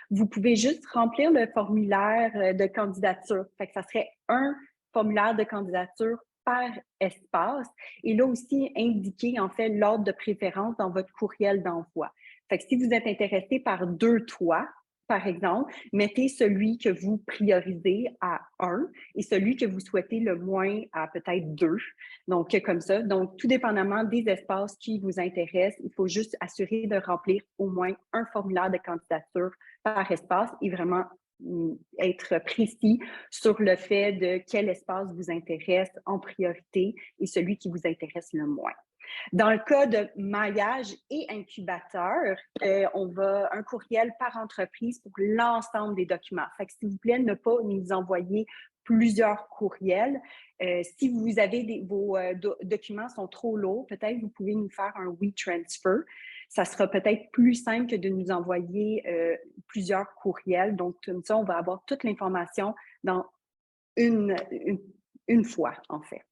vous pouvez juste remplir le formulaire de candidature. Fait que ça serait un formulaire de candidature par espace et là aussi indiquer en fait l'ordre de préférence dans votre courriel d'envoi. Fait que si vous êtes intéressé par 2 toits, par exemple, mettez celui que vous priorisez à 1 et celui que vous souhaitez le moins à peut-être 2. Donc, comme ça. Donc, tout dépendamment des espaces qui vous intéressent, il faut juste assurer de remplir au moins un formulaire de candidature par espace et vraiment être précis sur le fait de quel espace vous intéresse en priorité et celui qui vous intéresse le moins. Dans le cas de maillage et incubateur, on va un courriel par entreprise pour l'ensemble des documents. Fait que s'il vous plaît, ne pas nous envoyer plusieurs courriels. Si vous avez vos documents sont trop lourds, peut-être vous pouvez nous faire un WeTransfer. Ça sera peut-être plus simple que de nous envoyer plusieurs courriels. Donc, comme ça, on va avoir toute l'information dans une fois, en fait.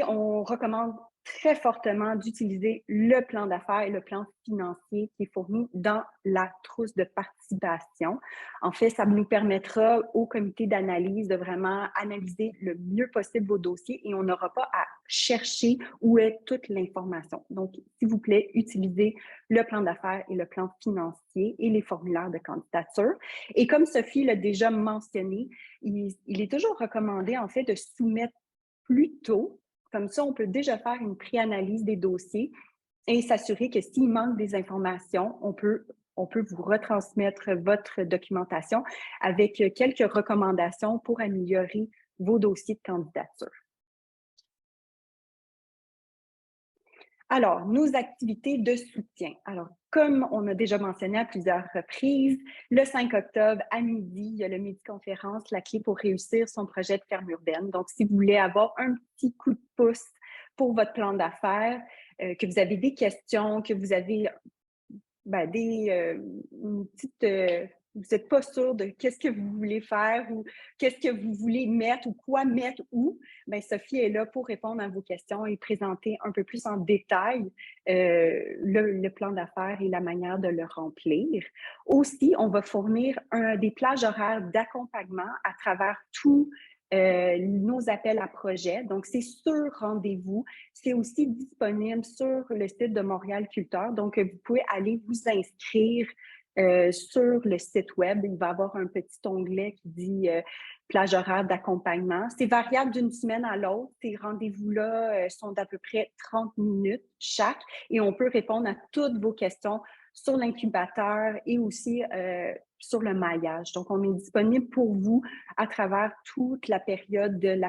On recommande très fortement d'utiliser le plan d'affaires et le plan financier qui est fourni dans la trousse de participation. En fait, ça nous permettra au comité d'analyse de vraiment analyser le mieux possible vos dossiers et on n'aura pas à chercher où est toute l'information. Donc, s'il vous plaît, utilisez le plan d'affaires et le plan financier et les formulaires de candidature. Et comme Sophie l'a déjà mentionné, il est toujours recommandé en fait de soumettre plus tôt. Comme ça, on peut déjà faire une pré-analyse des dossiers et s'assurer que s'il manque des informations, on peut vous retransmettre votre documentation avec quelques recommandations pour améliorer vos dossiers de candidature. Alors, nos activités de soutien. Alors, comme on a déjà mentionné à plusieurs reprises, le 5 octobre à midi, il y a le Midi-conférence, la clé pour réussir son projet de ferme urbaine. Donc, si vous voulez avoir un petit coup de pouce pour votre plan d'affaires, que vous avez des questions, que vous avez une petite... vous n'êtes pas sûr de qu'est-ce que vous voulez faire ou qu'est-ce que vous voulez mettre ou quoi mettre où, bien, Sophie est là pour répondre à vos questions et présenter un peu plus en détail le plan d'affaires et la manière de le remplir. Aussi, on va fournir des plages horaires d'accompagnement à travers tous nos appels à projets. Donc, c'est sur rendez-vous. C'est aussi disponible sur le site de Montréal Culteur. Donc, vous pouvez aller vous inscrire sur le site web. Il va y avoir un petit onglet qui dit plage horaire d'accompagnement. C'est variable d'une semaine à l'autre. Ces rendez-vous-là sont d'à peu près 30 minutes chaque et on peut répondre à toutes vos questions sur l'incubateur et aussi sur le maillage. Donc, on est disponible pour vous à travers toute la période de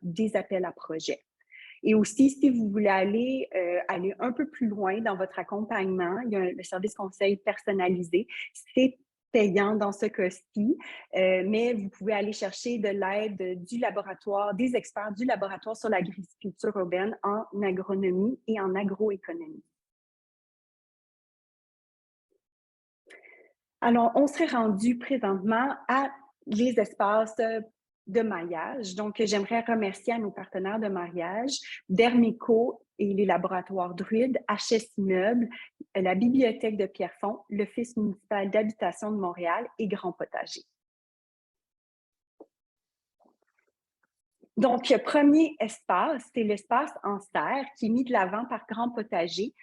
des appels à projets. Et aussi, si vous voulez aller un peu plus loin dans votre accompagnement, il y a le service conseil personnalisé. C'est payant dans ce cas-ci, mais vous pouvez aller chercher de l'aide du laboratoire, des experts du laboratoire sur l'agriculture urbaine en agronomie et en agroéconomie. Alors, on serait rendu présentement à les espaces de maillage. Donc, j'aimerais remercier à nos partenaires de maillage, Dermico et les laboratoires Druide, HS Immeubles, la Bibliothèque de Pierrefonds, l'Office municipal d'habitation de Montréal et Grand Potager. Donc, premier espace, c'est l'espace en serre qui est mis de l'avant par Grand Potager.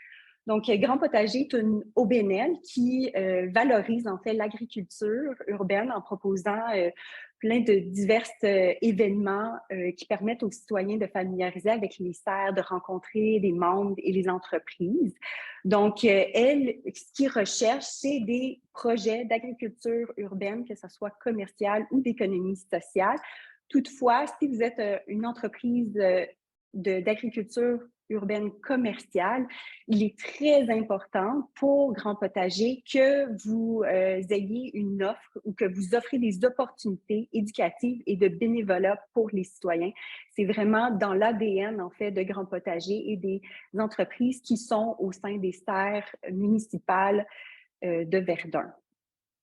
Donc, Grand Potager est une OBNL qui valorise en fait l'agriculture urbaine en proposant plein de divers événements qui permettent aux citoyens de familiariser avec les serres, de rencontrer les membres et les entreprises. Donc, elle, ce qu'ils recherche, c'est des projets d'agriculture urbaine, que ce soit commercial ou d'économie sociale. Toutefois, si vous êtes une entreprise d'agriculture urbaine commerciale, il est très important pour Grand Potager que vous ayez une offre ou que vous offrez des opportunités éducatives et de bénévolat pour les citoyens. C'est vraiment dans l'ADN, en fait, de Grand Potager et des entreprises qui sont au sein des serres municipales de Verdun.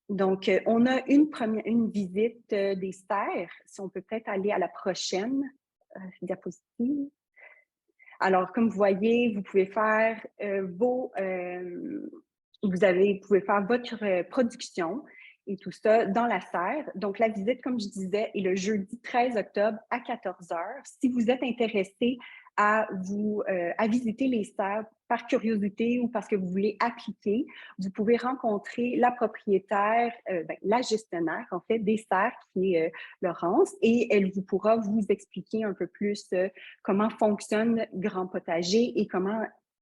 Donc, on a une visite des serres. Si on peut peut-être aller à la prochaine diapositive. Alors, comme vous voyez, vous pouvez faire vous pouvez faire votre production et tout ça dans la serre. Donc, la visite, comme je disais, est le jeudi 13 octobre à 14 h. Si vous êtes intéressé à visiter les serres par curiosité ou parce que vous voulez appliquer, vous pouvez rencontrer la propriétaire, la gestionnaire, en fait, des serres, qui est Laurence, et elle vous pourra vous expliquer un peu plus comment fonctionne Grand Potager et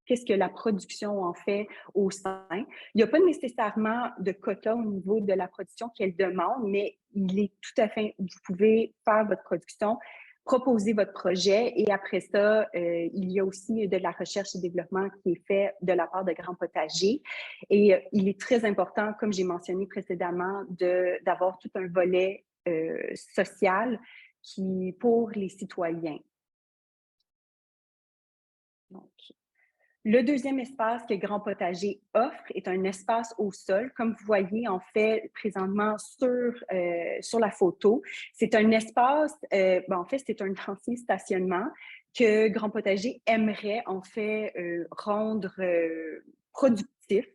qu'est-ce que la production en fait au sein. Il n'y a pas nécessairement de quota au niveau de la production qu'elle demande, mais il est tout à fait, vous pouvez faire votre production, proposer votre projet et après ça, il y a aussi de la recherche et développement qui est fait de la part de Grand Potager. Et il est très important, comme j'ai mentionné précédemment, d'avoir tout un volet social pour les citoyens. Donc, le deuxième espace que Grand Potager offre est un espace au sol. Comme vous voyez, en fait, présentement sur la photo, c'est un espace, en fait, c'est un ancien stationnement que Grand Potager aimerait en fait rendre productif.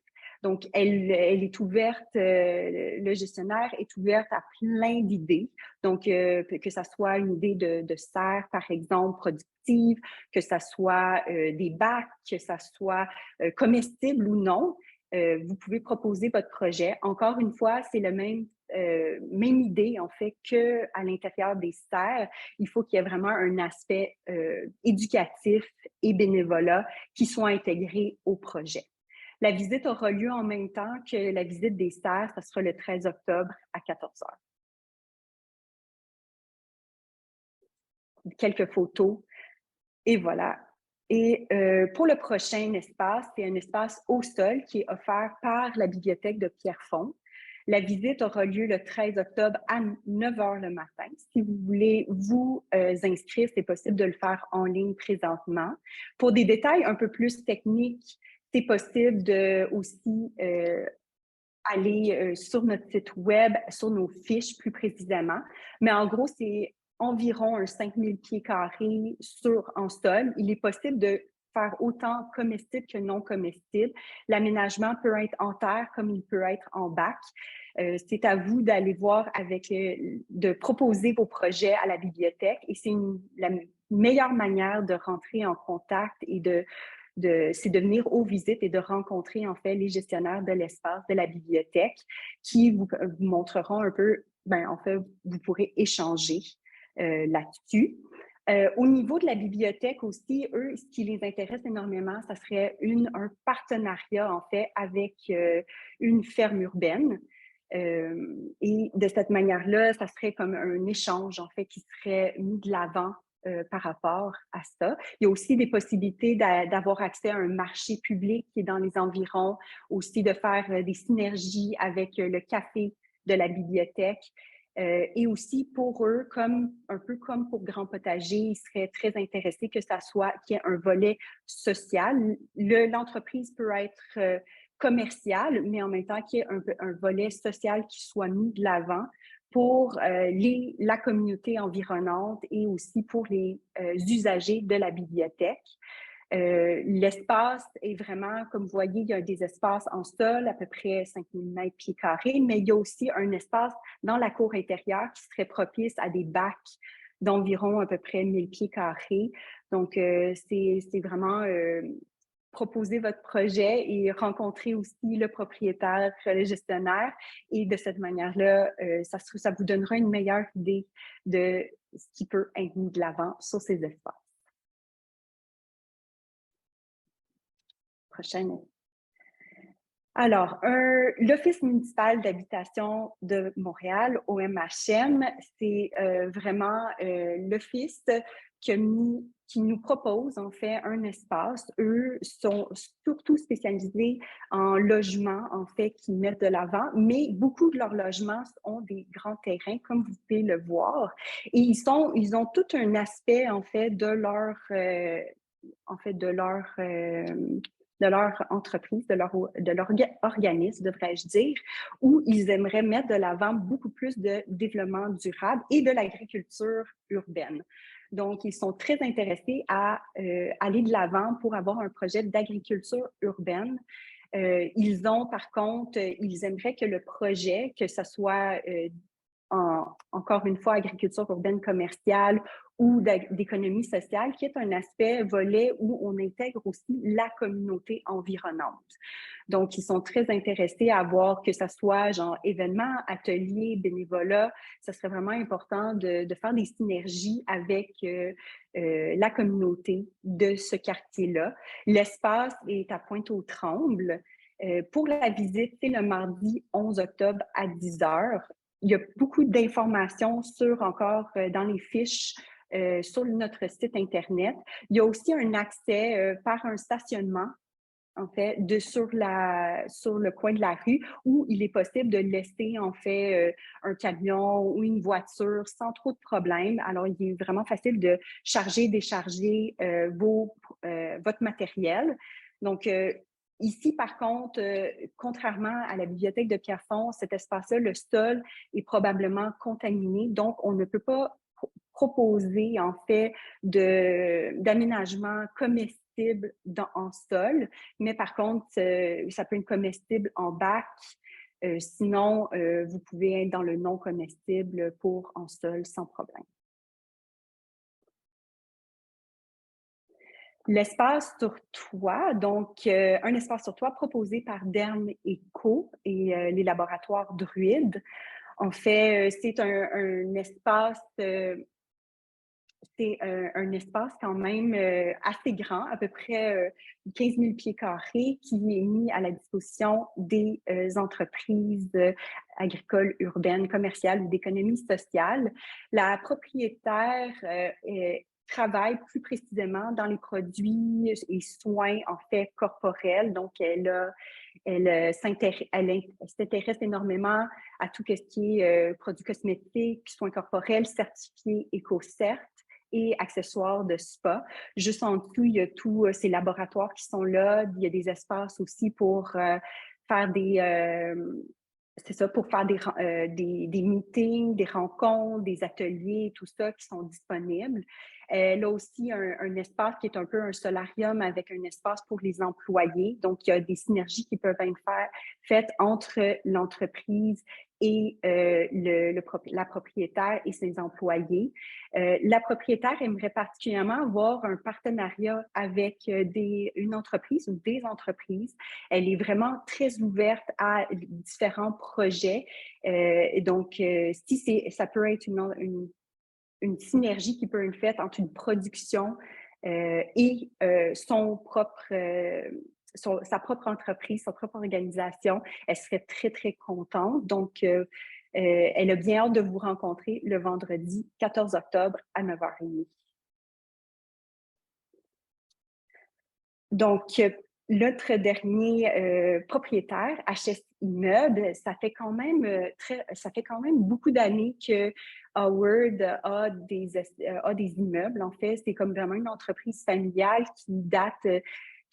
Donc, elle est ouverte, le gestionnaire est ouvert à plein d'idées. Donc, que ça soit une idée de serre, par exemple, productive, que ça soit des bacs, que ça soit comestible ou non. Vous pouvez proposer votre projet. Encore une fois, c'est le même idée, en fait, qu'à l'intérieur des serres. Il faut qu'il y ait vraiment un aspect éducatif et bénévolat qui soit intégré au projet. La visite aura lieu en même temps que la visite des serres. Ça sera le 13 octobre à 14 heures. Quelques photos et voilà. Et pour le prochain espace, c'est un espace au sol qui est offert par la bibliothèque de Pierrefonds. La visite aura lieu le 13 octobre à 9 h le matin. Si vous voulez vous inscrire, c'est possible de le faire en ligne présentement. Pour des détails un peu plus techniques, c'est possible de aussi aller sur notre site web, sur nos fiches plus précisément. Mais en gros, c'est environ un 5000 pieds carrés en sol. Il est possible de faire autant comestible que non comestible. L'aménagement peut être en terre comme il peut être en bac. C'est à vous d'aller voir de proposer vos projets à la bibliothèque et c'est la meilleure manière de rentrer en contact et c'est de venir aux visites et de rencontrer en fait les gestionnaires de l'espace de la bibliothèque qui vous montreront un peu, en fait, vous pourrez échanger là-dessus. Au niveau de la bibliothèque aussi, eux, ce qui les intéresse énormément, ça serait un partenariat en fait avec une ferme urbaine. Et de cette manière-là, ça serait comme un échange en fait qui serait mis de l'avant par rapport à ça. Il y a aussi des possibilités d'avoir accès à un marché public qui est dans les environs, aussi de faire des synergies avec le café de la bibliothèque. Et aussi pour eux, un peu comme pour Grand Potager, ils seraient très intéressés qu'il y ait un volet social. L'entreprise peut être commerciale, mais en même temps qu'il y ait un volet social qui soit mis de l'avant pour la communauté environnante et aussi pour les usagers de la bibliothèque. L'espace est vraiment, comme vous voyez, il y a des espaces en sol, à peu près 5000 mètres pieds carrés, mais il y a aussi un espace dans la cour intérieure qui serait propice à des bacs d'environ à peu près 1000 pieds carrés. Donc, c'est vraiment proposer votre projet et rencontrer aussi le propriétaire, le gestionnaire. Et de cette manière-là, ça vous donnera une meilleure idée de ce qui peut être mis de l'avant sur ces espaces. Prochaine. Alors, l'Office municipal d'habitation de Montréal, OMHM, c'est vraiment l'office qui nous propose en fait un espace. Eux sont surtout spécialisés en logement, en fait, qui mettent de l'avant, mais beaucoup de leurs logements ont des grands terrains, comme vous pouvez le voir. Et ils ont tout un aspect, en fait, de leur entreprise, de leur organisme, devrais-je dire, où ils aimeraient mettre de l'avant beaucoup plus de développement durable et de l'agriculture urbaine. Donc, ils sont très intéressés à aller de l'avant pour avoir un projet d'agriculture urbaine. Ils aimeraient que le projet, que ce soit encore une fois, agriculture urbaine commerciale ou d'économie sociale, qui est un aspect volet où on intègre aussi la communauté environnante. Donc, ils sont très intéressés à voir que ce soit genre événements, ateliers, bénévolat. Ce serait vraiment important de faire des synergies avec la communauté de ce quartier-là. L'espace est à Pointe-aux-Trembles. Pour la visite, c'est le mardi 11 octobre à 10 h. Il y a beaucoup d'informations dans les fiches sur notre site Internet. Il y a aussi un accès par un stationnement, en fait, sur le coin de la rue où il est possible de laisser, en fait, un camion ou une voiture sans trop de problèmes. Alors, il est vraiment facile de charger, décharger votre matériel. Donc, ici, par contre, contrairement à la bibliothèque de Pierrefonds, cet espace-là, le sol est probablement contaminé. Donc, on ne peut pas proposer, en fait, d'aménagement comestible en sol, mais par contre, ça peut être comestible en bac. Sinon, vous pouvez être dans le non comestible pour en sol sans problème. L'espace sur toit, donc un espace sur toit proposé par Derme Eco et les laboratoires Druide. En fait, c'est un espace quand même assez grand, à peu près 15 000 pieds carrés, qui est mis à la disposition des entreprises agricoles, urbaines, commerciales ou d'économie sociale. La propriétaire travaille plus précisément dans les produits et soins, en fait, corporels. Donc, elle s'intéresse énormément à tout ce qui est produits cosmétiques, soins corporels, certifiés EcoCert et accessoires de spa. Juste en dessous, il y a tous ces laboratoires qui sont là. Il y a des espaces aussi pour faire pour faire des meetings, des rencontres, des ateliers, tout ça qui sont disponibles. Là aussi, un espace qui est un peu un solarium avec un espace pour les employés. Donc, il y a des synergies qui peuvent être faites entre l'entreprise et la propriétaire et ses employés. La propriétaire aimerait particulièrement avoir un partenariat avec une entreprise ou des entreprises. Elle est vraiment très ouverte à différents projets. Donc, ça peut être une synergie qui peut être faite entre une production et sa propre entreprise, sa propre organisation, elle serait très, très contente. Donc, elle a bien hâte de vous rencontrer le vendredi 14 octobre à 9h30. Donc, notre dernier propriétaire, HS Immeubles, ça fait quand même beaucoup d'années que Howard a des immeubles. En fait, c'est comme vraiment une entreprise familiale qui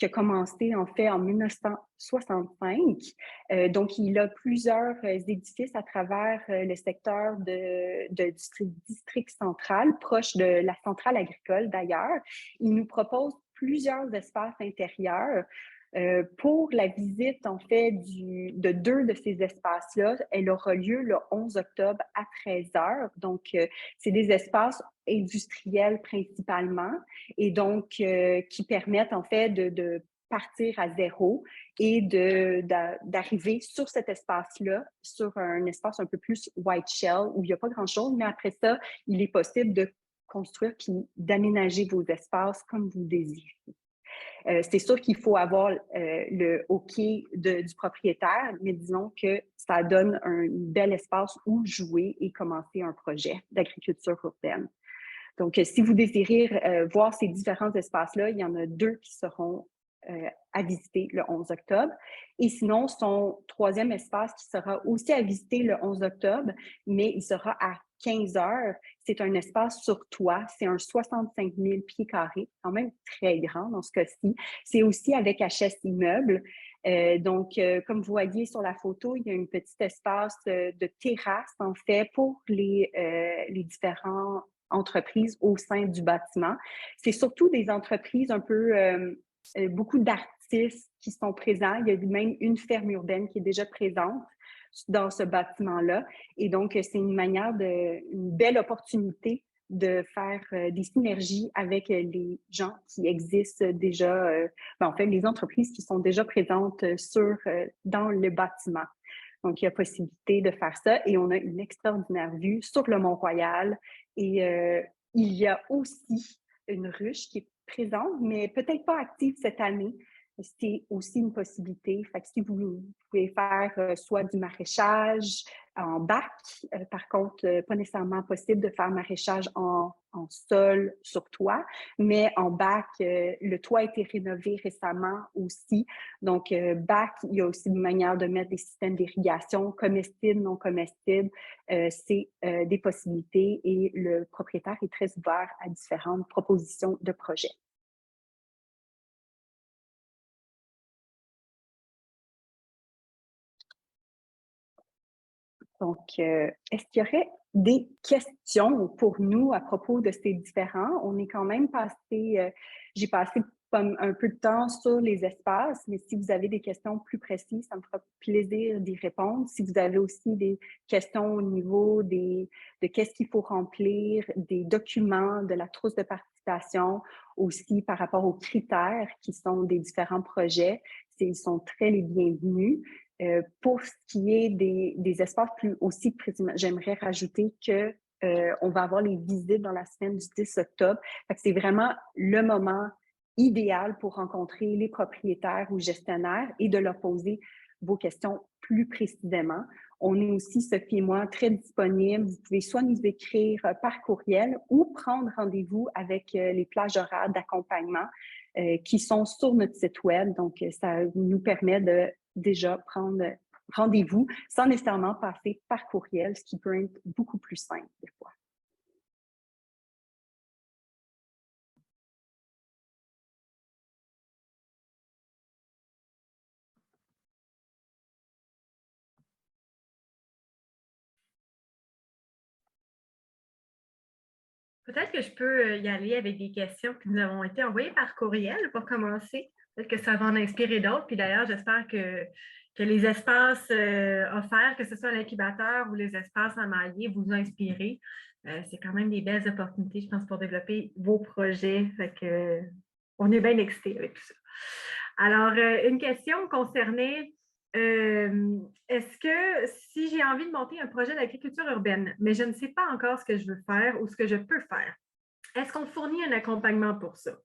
a commencé en fait en 1965. Donc, il a plusieurs édifices à travers le secteur du district central, proche de la centrale agricole d'ailleurs. Il nous propose plusieurs espaces intérieurs. Pour la visite, en fait, de deux de ces espaces-là, elle aura lieu le 11 octobre à 13h. Donc, c'est des espaces industriels principalement et donc qui permettent, en fait, de partir à zéro et d'arriver sur cet espace-là, sur un espace un peu plus white shell où il n'y a pas grand-chose, mais après ça, il est possible de construire puis d'aménager vos espaces comme vous désirez. C'est sûr qu'il faut avoir le OK du propriétaire, mais disons que ça donne un bel espace où jouer et commencer un projet d'agriculture urbaine. Donc, si vous désirez voir ces différents espaces-là, il y en a deux qui seront à visiter le 11 octobre. Et sinon, son troisième espace qui sera aussi à visiter le 11 octobre, mais il sera à 15h. C'est un espace sur toit. C'est un 65 000 pieds carrés, quand même très grand dans ce cas-ci. C'est aussi avec HS Immeubles. Donc, comme vous voyez sur la photo, il y a un petit espace de terrasse, en fait, pour les différents entreprises au sein du bâtiment. C'est surtout des entreprises un peu, beaucoup d'artistes qui sont présents. Il y a même une ferme urbaine qui est déjà présente dans ce bâtiment-là. Et donc, c'est une belle opportunité de faire des synergies avec les gens qui existent déjà, en fait, les entreprises qui sont déjà présentes dans le bâtiment. Donc, il y a possibilité de faire ça et on a une extraordinaire vue sur le Mont-Royal. Et il y a aussi une ruche qui est présente, mais peut-être pas active cette année. C'est aussi une possibilité. Fait que si vous pouvez faire soit du maraîchage en bac, par contre, pas nécessairement possible de faire maraîchage en sol sur toit, mais en bac, le toit a été rénové récemment aussi. Donc, bac, il y a aussi une manière de mettre des systèmes d'irrigation comestibles, non comestibles. C'est des possibilités et le propriétaire est très ouvert à différentes propositions de projets. Donc, est-ce qu'il y aurait des questions pour nous à propos de ces différents. On est quand même passé, j'ai passé un peu de temps sur les espaces, mais si vous avez des questions plus précises, ça me fera plaisir d'y répondre. Si vous avez aussi des questions au niveau de qu'est-ce qu'il faut remplir, des documents, de la trousse de participation, aussi par rapport aux critères qui sont des différents projets, ils sont très les bienvenus. Pour ce qui est des espaces plus aussi précisément, j'aimerais rajouter que on va avoir les visites dans la semaine du 10 octobre. C'est vraiment le moment idéal pour rencontrer les propriétaires ou gestionnaires et de leur poser vos questions plus précisément. On est aussi, Sophie et moi, très disponibles. Vous pouvez soit nous écrire par courriel ou prendre rendez-vous avec les plages horaires d'accompagnement qui sont sur notre site web. Donc, ça nous permet de déjà prendre rendez-vous sans nécessairement passer par courriel, ce qui peut être beaucoup plus simple des fois. Peut-être que je peux y aller avec des questions qui nous avons été envoyées par courriel pour commencer. Peut-être que ça va en inspirer d'autres. Puis d'ailleurs, j'espère que les espaces offerts, que ce soit l'incubateur ou les espaces à mailler, vous inspirez. C'est quand même des belles opportunités, je pense, pour développer vos projets. Fait que, on est bien excités avec tout ça. Alors, une question concernait est-ce que si j'ai envie de monter un projet d'agriculture urbaine, mais je ne sais pas encore ce que je veux faire ou ce que je peux faire, est-ce qu'on fournit un accompagnement pour ça?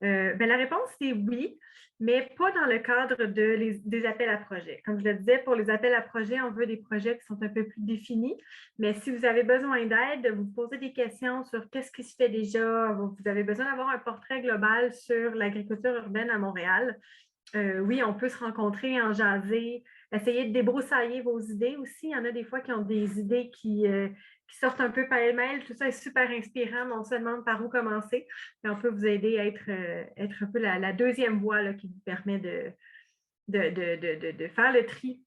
La réponse, c'est oui, mais pas dans le cadre des appels à projets. Comme je le disais, pour les appels à projets, on veut des projets qui sont un peu plus définis. Mais si vous avez besoin d'aide, vous posez des questions sur qu'est-ce qui se fait déjà, vous avez besoin d'avoir un portrait global sur l'agriculture urbaine à Montréal. Oui, on peut se rencontrer, en jaser, essayer de débroussailler vos idées aussi. Il y en a des fois qui ont des idées qui sortent un peu pêle-mêle. Tout ça est super inspirant, mais on se demande par où commencer. Et on peut vous aider à être un peu la deuxième voie là, qui vous permet de faire le tri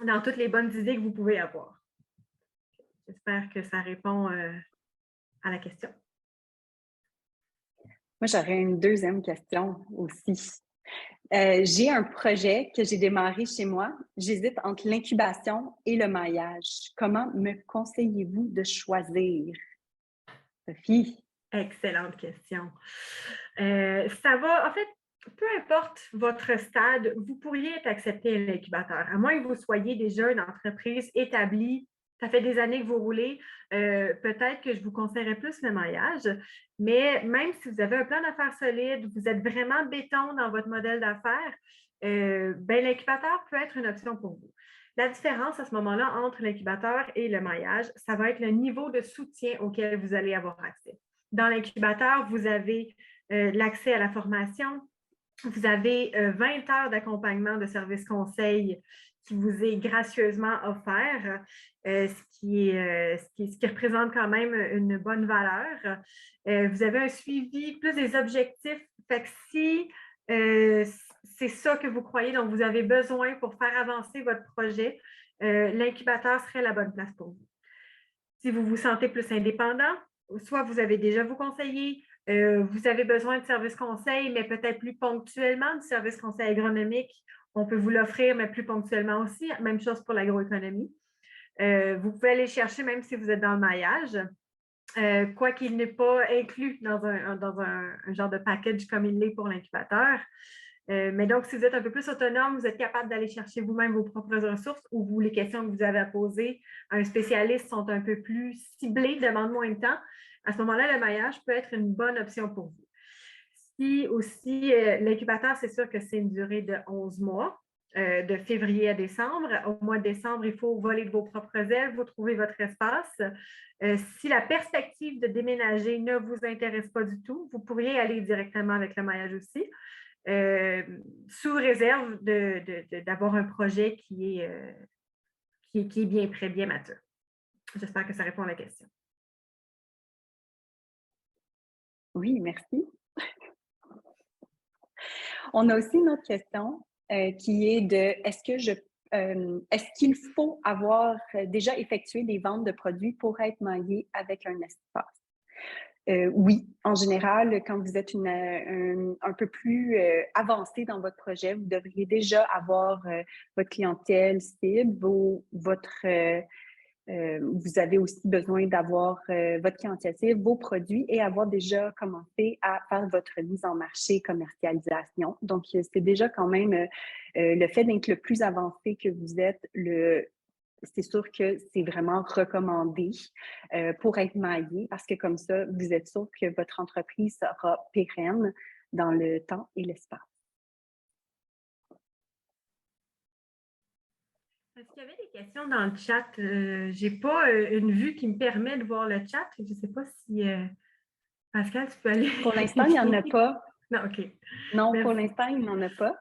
dans toutes les bonnes idées que vous pouvez avoir. J'espère que ça répond à la question. Moi, j'aurais une deuxième question aussi. J'ai un projet que j'ai démarré chez moi. J'hésite entre l'incubation et le maillage. Comment me conseillez-vous de choisir? Sophie? Excellente question. Ça va, en fait, peu importe votre stade, vous pourriez être accepté à l'incubateur. À moins que vous soyez déjà une entreprise établie, ça fait des années que vous roulez, peut-être que je vous conseillerais plus le maillage. Mais même si vous avez un plan d'affaires solide, vous êtes vraiment béton dans votre modèle d'affaires, l'incubateur peut être une option pour vous. La différence à ce moment-là entre l'incubateur et le maillage, ça va être le niveau de soutien auquel vous allez avoir accès. Dans l'incubateur, vous avez l'accès à la formation, vous avez 20 heures d'accompagnement de service conseil qui vous est gracieusement offert, ce qui représente quand même une bonne valeur. Vous avez un suivi plus des objectifs. Fait que si c'est ça que vous croyez dont vous avez besoin pour faire avancer votre projet, l'incubateur serait la bonne place pour vous. Si vous vous sentez plus indépendant, soit vous avez déjà vos conseillers, vous avez besoin de services conseils, mais peut-être plus ponctuellement, du service conseil agronomique, on peut vous l'offrir, mais plus ponctuellement aussi. Même chose pour l'agroéconomie. Vous pouvez aller chercher même si vous êtes dans le maillage, quoi qu'il n'est pas inclus dans un genre de package comme il l'est pour l'incubateur. Mais donc, si vous êtes un peu plus autonome, vous êtes capable d'aller chercher vous-même vos propres ressources ou les questions que vous avez à poser à un spécialiste sont un peu plus ciblées, demandent moins de temps. À ce moment-là, le maillage peut être une bonne option pour vous. Si aussi, l'incubateur, c'est sûr que c'est une durée de 11 mois, de février à décembre. Au mois de décembre, il faut voler de vos propres ailes, vous trouver votre espace. Si la perspective de déménager ne vous intéresse pas du tout, vous pourriez aller directement avec le maillage aussi. Sous réserve d'avoir un projet qui est bien prêt, bien mature. J'espère que ça répond à la question. Oui, merci. On a aussi une autre question qui est de est-ce que je Est-ce qu'il faut avoir déjà effectué des ventes de produits pour être maillé avec un espace? Oui, en général, quand vous êtes un peu plus avancé dans votre projet, vous devriez déjà avoir votre clientèle cible, vous avez aussi besoin d'avoir votre clientèle cible, vos produits et avoir déjà commencé à faire votre mise en marché, commercialisation. Donc, c'est déjà quand même le fait d'être le plus avancé que vous êtes, c'est sûr que c'est vraiment recommandé pour être maillé parce que comme ça, vous êtes sûr que votre entreprise sera pérenne dans le temps et l'espace. Est-ce qu'il y avait des questions dans le chat? Je n'ai pas une vue qui me permet de voir le chat. Je ne sais pas si, Pascal, tu peux aller. Pour l'instant, il n'y en a pas. Non, OK. Non, Merci. pour l'instant, il n'y en a pas.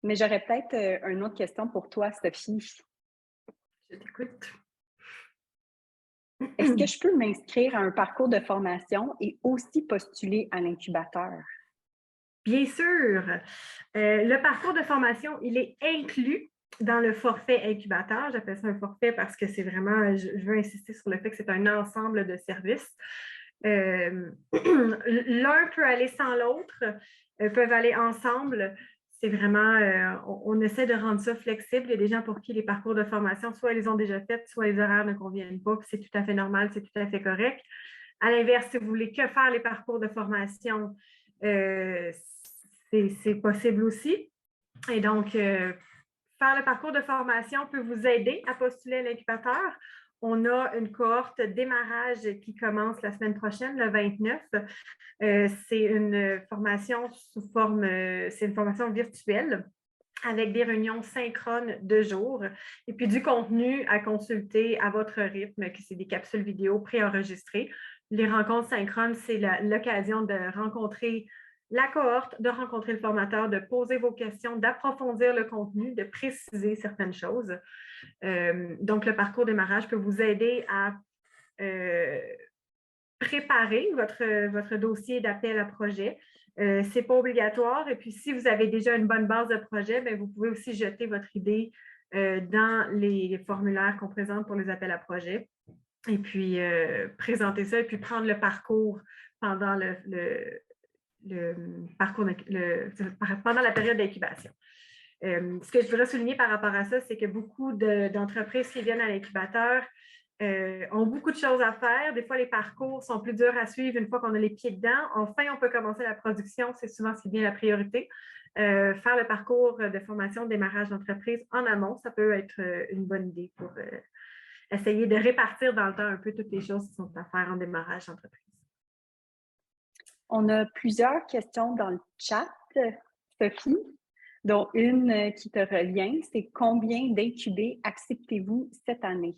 Mais j'aurais peut-être une autre question pour toi, Sophie. Je t'écoute. Est-ce que je peux m'inscrire à un parcours de formation et aussi postuler à l'incubateur? Bien sûr. Le parcours de formation, il est inclus dans le forfait incubateur. J'appelle ça un forfait parce que c'est vraiment, je veux insister sur le fait que c'est un ensemble de services. L'un peut aller sans l'autre, peuvent aller ensemble. C'est vraiment, on essaie de rendre ça flexible. Il y a des gens pour qui les parcours de formation, soit ils les ont déjà faits, soit les horaires ne conviennent pas, puis c'est tout à fait normal, c'est tout à fait correct. À l'inverse, si vous voulez que faire les parcours de formation, c'est possible aussi. Et donc, faire le parcours de formation peut vous aider à postuler à l'incubateur. On a une cohorte démarrage qui commence la semaine prochaine, le 29. C'est une formation c'est une formation virtuelle avec des réunions synchrones de jour et puis du contenu à consulter à votre rythme, qui c'est des capsules vidéo préenregistrées. Les rencontres synchrones, c'est l'occasion de rencontrer la cohorte, de rencontrer le formateur, de poser vos questions, d'approfondir le contenu, de préciser certaines choses. Donc, le parcours démarrage peut vous aider à préparer votre dossier d'appel à projet. Ce n'est pas obligatoire. Et puis, si vous avez déjà une bonne base de projet, bien, vous pouvez aussi jeter votre idée dans les formulaires qu'on présente pour les appels à projet. Et puis, présenter ça et puis prendre le parcours pendant pendant la période d'incubation. Ce que je voudrais souligner par rapport à ça, c'est que beaucoup d'entreprises qui viennent à l'incubateur ont beaucoup de choses à faire. Des fois, les parcours sont plus durs à suivre une fois qu'on a les pieds dedans. Enfin, on peut commencer la production, c'est souvent ce qui devient la priorité. Faire le parcours de formation, de démarrage d'entreprise en amont, ça peut être une bonne idée pour essayer de répartir dans le temps un peu toutes les choses qui sont à faire en démarrage d'entreprise. On a plusieurs questions dans le chat, Sophie, dont une qui te revient, c'est combien d'incubés acceptez-vous cette année?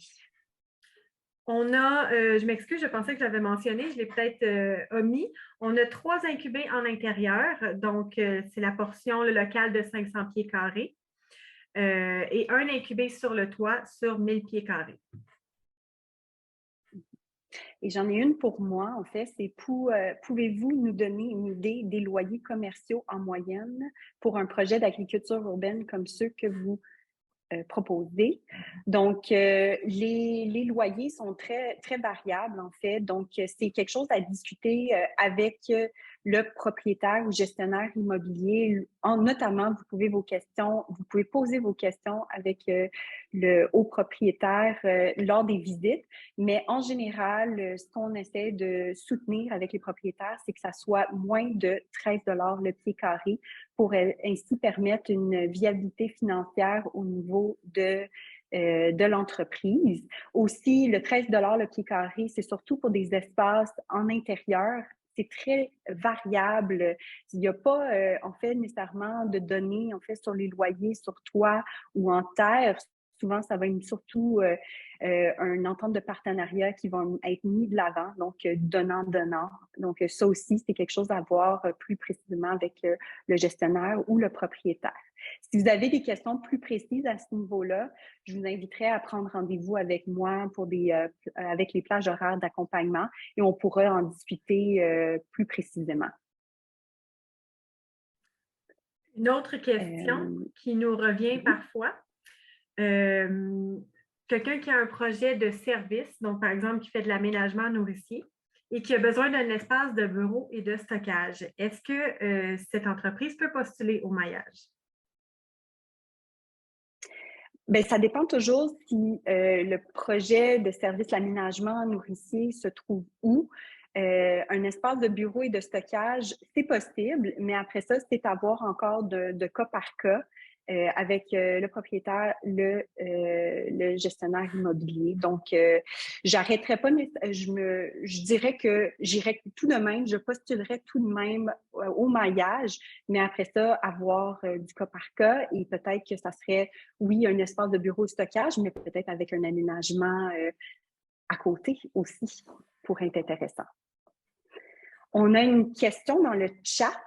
On a, je m'excuse, je pensais que j'avais mentionné, je l'ai peut-être omis. On a 3 incubés en intérieur, donc c'est la portion locale de 500 pieds carrés et un incubé sur le toit sur 1000 pieds carrés. Et j'en ai une pour moi, en fait, c'est pouvez-vous nous donner une idée des loyers commerciaux en moyenne pour un projet d'agriculture urbaine comme ceux que vous proposés. Donc, les loyers sont très, très variables, en fait. Donc, c'est quelque chose à discuter avec le propriétaire ou gestionnaire immobilier. Notamment, vous pouvez poser vos questions avec le haut propriétaire lors des visites. Mais en général, ce qu'on essaie de soutenir avec les propriétaires, c'est que ça soit moins de 13 $ le pied carré pour ainsi permettre une viabilité financière au niveau de l'entreprise. Aussi, le 13 $ le pied carré, c'est surtout pour des espaces en intérieur. C'est très variable. Il n'y a pas, en fait, nécessairement de données, en fait, sur les loyers, sur toit ou en terre. Souvent, ça va être surtout une entente de partenariat qui va être mis de l'avant, donc donnant-donnant. Donc, ça aussi, c'est quelque chose à voir plus précisément avec le gestionnaire ou le propriétaire. Si vous avez des questions plus précises à ce niveau-là, je vous inviterai à prendre rendez-vous avec moi pour avec les plages horaires d'accompagnement et on pourra en discuter plus précisément. Une autre question qui nous revient parfois. Quelqu'un qui a un projet de service, donc par exemple qui fait de l'aménagement nourricier et qui a besoin d'un espace de bureau et de stockage, est-ce que cette entreprise peut postuler au maillage? Bien, ça dépend toujours si le projet de service d'aménagement nourricier se trouve où. Un espace de bureau et de stockage, c'est possible, mais après ça, c'est à voir encore de cas par cas avec le propriétaire, le gestionnaire immobilier. Donc, j'arrêterais pas, je dirais que j'irais tout de même, je postulerais tout de même au maillage, mais après ça, avoir du cas par cas et peut-être que ça serait, oui, un espace de bureau de stockage, mais peut-être avec un aménagement à côté aussi pourrait être intéressant. On a une question dans le chat.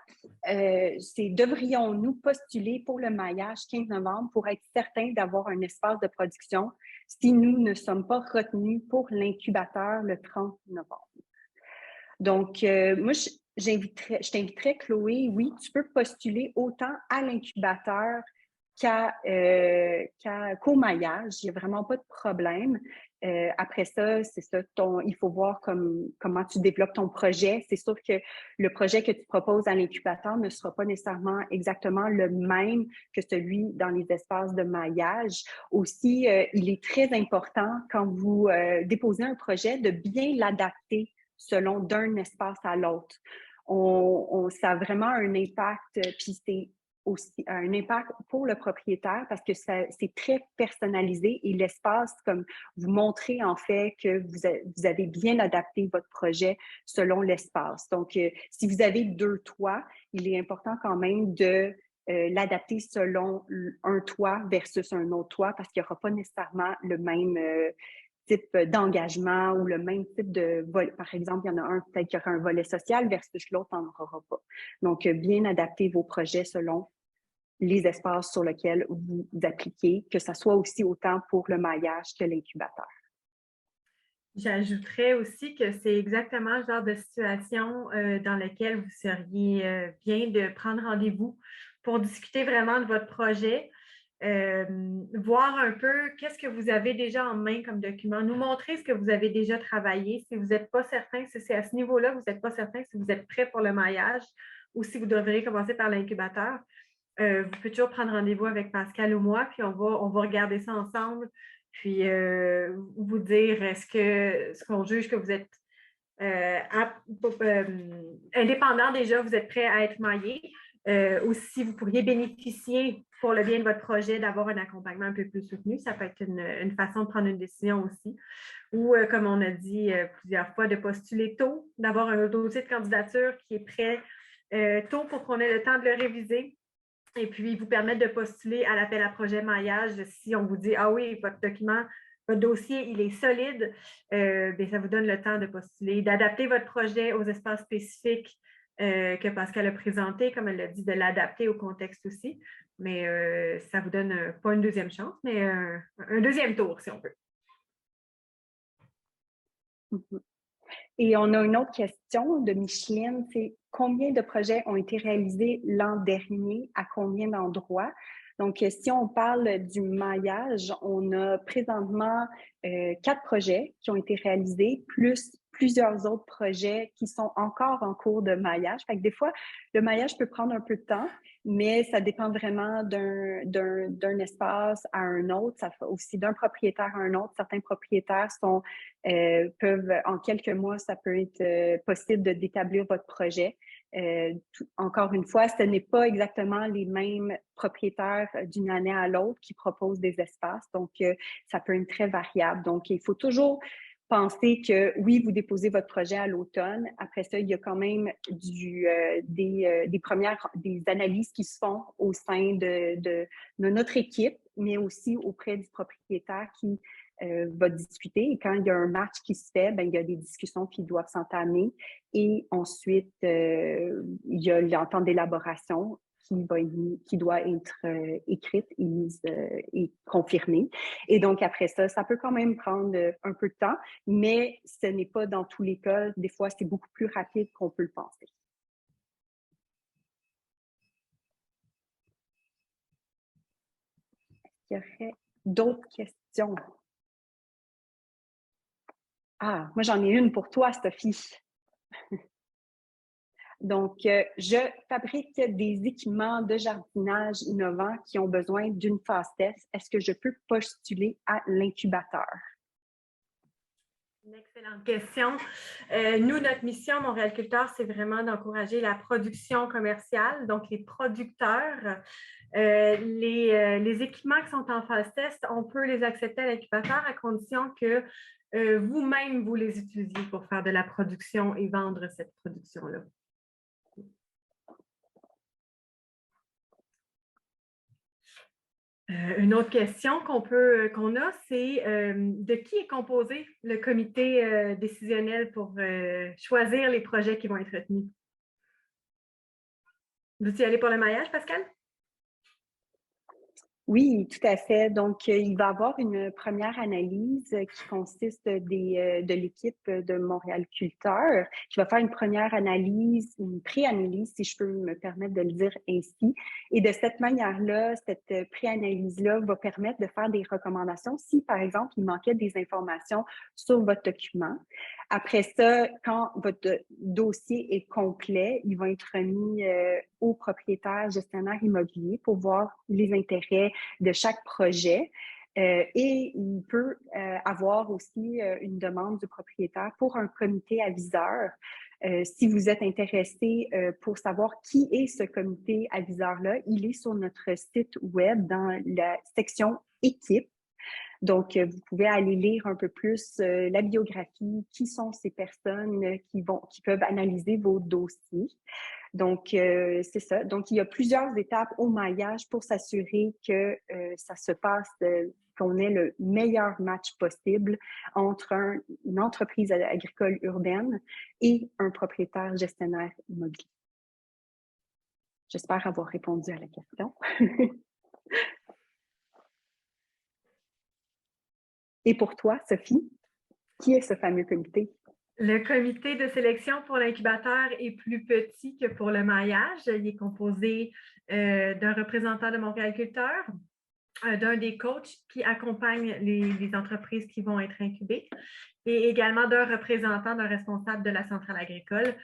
C'est devrions-nous postuler pour le maillage 15 novembre pour être certains d'avoir un espace de production si nous ne sommes pas retenus pour l'incubateur le 30 novembre? Donc, moi, je t'inviterais, Chloé, oui, tu peux postuler autant à l'incubateur qu'au maillage. Il n'y a vraiment pas de problème. Après ça, c'est ça, il faut voir comment tu développes ton projet. C'est sûr que le projet que tu proposes à l'incubateur ne sera pas nécessairement exactement le même que celui dans les espaces de maillage. Aussi, il est très important quand vous déposez un projet de bien l'adapter selon d'un espace à l'autre. Ça a vraiment un impact, puis c'est aussi un impact pour le propriétaire parce que c'est très personnalisé et l'espace, comme vous montrez en fait que vous avez bien adapté votre projet selon l'espace. Donc, si vous avez 2 toits, il est important quand même de l'adapter selon un toit versus un autre toit parce qu'il n'y aura pas nécessairement le même type d'engagement ou le même type de volet. Par exemple, il y en a un, peut-être qu'il y aura un volet social versus l'autre, n'en aura pas. Donc, bien adapter vos projets selon les espaces sur lesquels vous appliquez, que ce soit aussi autant pour le maillage que l'incubateur. J'ajouterais aussi que c'est exactement le genre de situation dans laquelle vous seriez bien de prendre rendez-vous pour discuter vraiment de votre projet, voir un peu qu'est-ce que vous avez déjà en main comme document, nous montrer ce que vous avez déjà travaillé. Si vous n'êtes pas certain, si c'est à ce niveau-là, vous n'êtes pas certain si vous êtes prêt pour le maillage ou si vous devriez commencer par l'incubateur. Vous pouvez toujours prendre rendez-vous avec Pascal ou moi, puis on va regarder ça ensemble, puis vous dire ce qu'on juge que vous êtes indépendant déjà, vous êtes prêt à être maillé, ou si vous pourriez bénéficier pour le bien de votre projet d'avoir un accompagnement un peu plus soutenu. Ça peut être une façon de prendre une décision aussi. Ou, comme on a dit plusieurs fois, de postuler tôt, d'avoir un dossier de candidature qui est prêt tôt pour qu'on ait le temps de le réviser. Et puis, vous permettre de postuler à l'appel à projet maillage si on vous dit, ah oui, votre document, votre dossier, il est solide, bien, ça vous donne le temps de postuler, d'adapter votre projet aux espaces spécifiques que Pascal a présenté, comme elle l'a dit, de l'adapter au contexte aussi. Mais ça vous donne pas une deuxième chance, mais un deuxième tour, si on veut. Et on a une autre question de Micheline, c'est combien de projets ont été réalisés l'an dernier, à combien d'endroits? Donc, si on parle du maillage, on a présentement 4 projets qui ont été réalisés, plus plusieurs autres projets qui sont encore en cours de maillage. Fait que des fois, le maillage peut prendre un peu de temps, mais ça dépend vraiment d'un espace à un autre, ça fait aussi d'un propriétaire à un autre. Certains propriétaires peuvent, en quelques mois, ça peut être possible d'établir votre projet. Encore une fois, ce n'est pas exactement les mêmes propriétaires d'une année à l'autre qui proposent des espaces, donc ça peut être très variable. Donc, il faut toujours penser que oui, vous déposez votre projet à l'automne. Après ça, il y a quand même des analyses qui se font au sein de notre équipe, mais aussi auprès du propriétaire qui va discuter. Et quand il y a un match qui se fait, bien, il y a des discussions qui doivent s'entamer. Et ensuite, il y a l'entente d'élaboration qui doit être écrite et confirmée. Et donc, après ça, ça peut quand même prendre un peu de temps, mais ce n'est pas dans tous les cas. Des fois, c'est beaucoup plus rapide qu'on peut le penser. qu'il y aurait d'autres questions? Ah, moi, j'en ai une pour toi, Sophie. Donc, je fabrique des équipements de jardinage innovants qui ont besoin d'une phase test. Est-ce que je peux postuler à l'incubateur? Une excellente question. Nous, notre mission, Montréal Culteur, c'est vraiment d'encourager la production commerciale, donc les producteurs. Les équipements qui sont en phase test, on peut les accepter à l'incubateur à condition que vous-même, vous les utilisiez pour faire de la production et vendre cette production-là. Une autre question qu'on a, c'est de qui est composé le comité décisionnel pour choisir les projets qui vont être retenus? Veux-tu y aller pour le maillage, Pascal? Oui, tout à fait. Donc, il va y avoir une première analyse qui consiste de l'équipe de Montréal Culteur, qui va faire une première analyse, une pré-analyse, si je peux me permettre de le dire ainsi. Et de cette manière-là, cette pré-analyse-là va permettre de faire des recommandations si, par exemple, il manquait des informations sur votre document. Après ça, quand votre dossier est complet, il va être remis au propriétaire gestionnaire immobilier pour voir les intérêts de chaque projet. Et il peut avoir aussi une demande du propriétaire pour un comité aviseur. Si vous êtes intéressé pour savoir qui est ce comité aviseur-là, il est sur notre site web dans la section équipe. Donc, vous pouvez aller lire un peu plus la biographie, qui sont ces personnes qui peuvent analyser vos dossiers. Donc, c'est ça. Donc, il y a plusieurs étapes au maillage pour s'assurer que ça se passe, qu'on ait le meilleur match possible entre une entreprise agricole urbaine et un propriétaire gestionnaire immobilier. J'espère avoir répondu à la question. Et pour toi, Sophie, qui est ce fameux comité? Le comité de sélection pour l'incubateur est plus petit que pour le maillage. Il est composé d'un représentant de Montréal Culteur, d'un des coachs qui accompagnent les entreprises qui vont être incubées et également d'un représentant, d'un responsable de la centrale agricole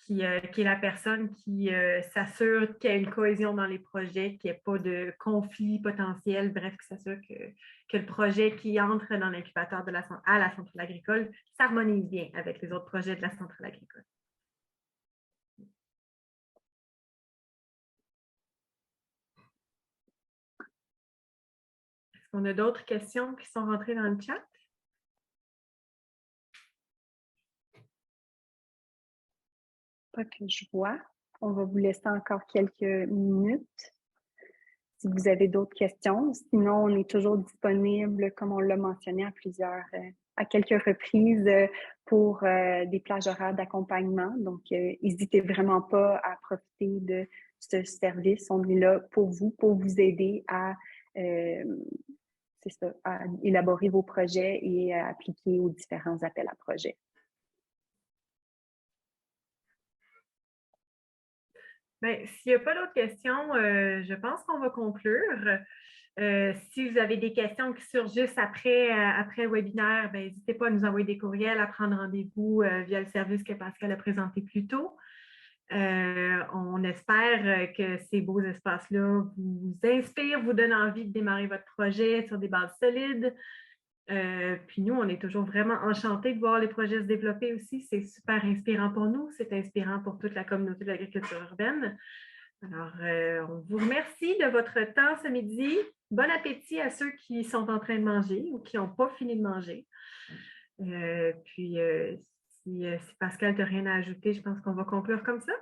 qui est la personne qui s'assure qu'il y a une cohésion dans les projets, qu'il n'y ait pas de conflit potentiel, bref, qui s'assure que le projet qui entre dans l'incubateur à la centrale agricole s'harmonise bien avec les autres projets de la centrale agricole. Est-ce qu'on a d'autres questions qui sont rentrées dans le chat? Pas que je vois. On va vous laisser encore quelques minutes si vous avez d'autres questions. Sinon, on est toujours disponible, comme on l'a mentionné à quelques reprises, pour des plages horaires d'accompagnement. Donc, n'hésitez vraiment pas à profiter de ce service. On est là pour vous aider à élaborer vos projets et à appliquer aux différents appels à projets. Bien, s'il n'y a pas d'autres questions, je pense qu'on va conclure. Si vous avez des questions qui surgissent après le webinaire, n'hésitez pas à nous envoyer des courriels, à prendre rendez-vous via le service que Pascal a présenté plus tôt. On espère que ces beaux espaces-là vous inspirent, vous donnent envie de démarrer votre projet sur des bases solides. Puis nous, on est toujours vraiment enchantés de voir les projets se développer aussi. C'est super inspirant pour nous, c'est inspirant pour toute la communauté de l'agriculture urbaine. Alors, on vous remercie de votre temps ce midi. Bon appétit à ceux qui sont en train de manger ou qui n'ont pas fini de manger. Si Pascal n'a rien à ajouter, je pense qu'on va conclure comme ça.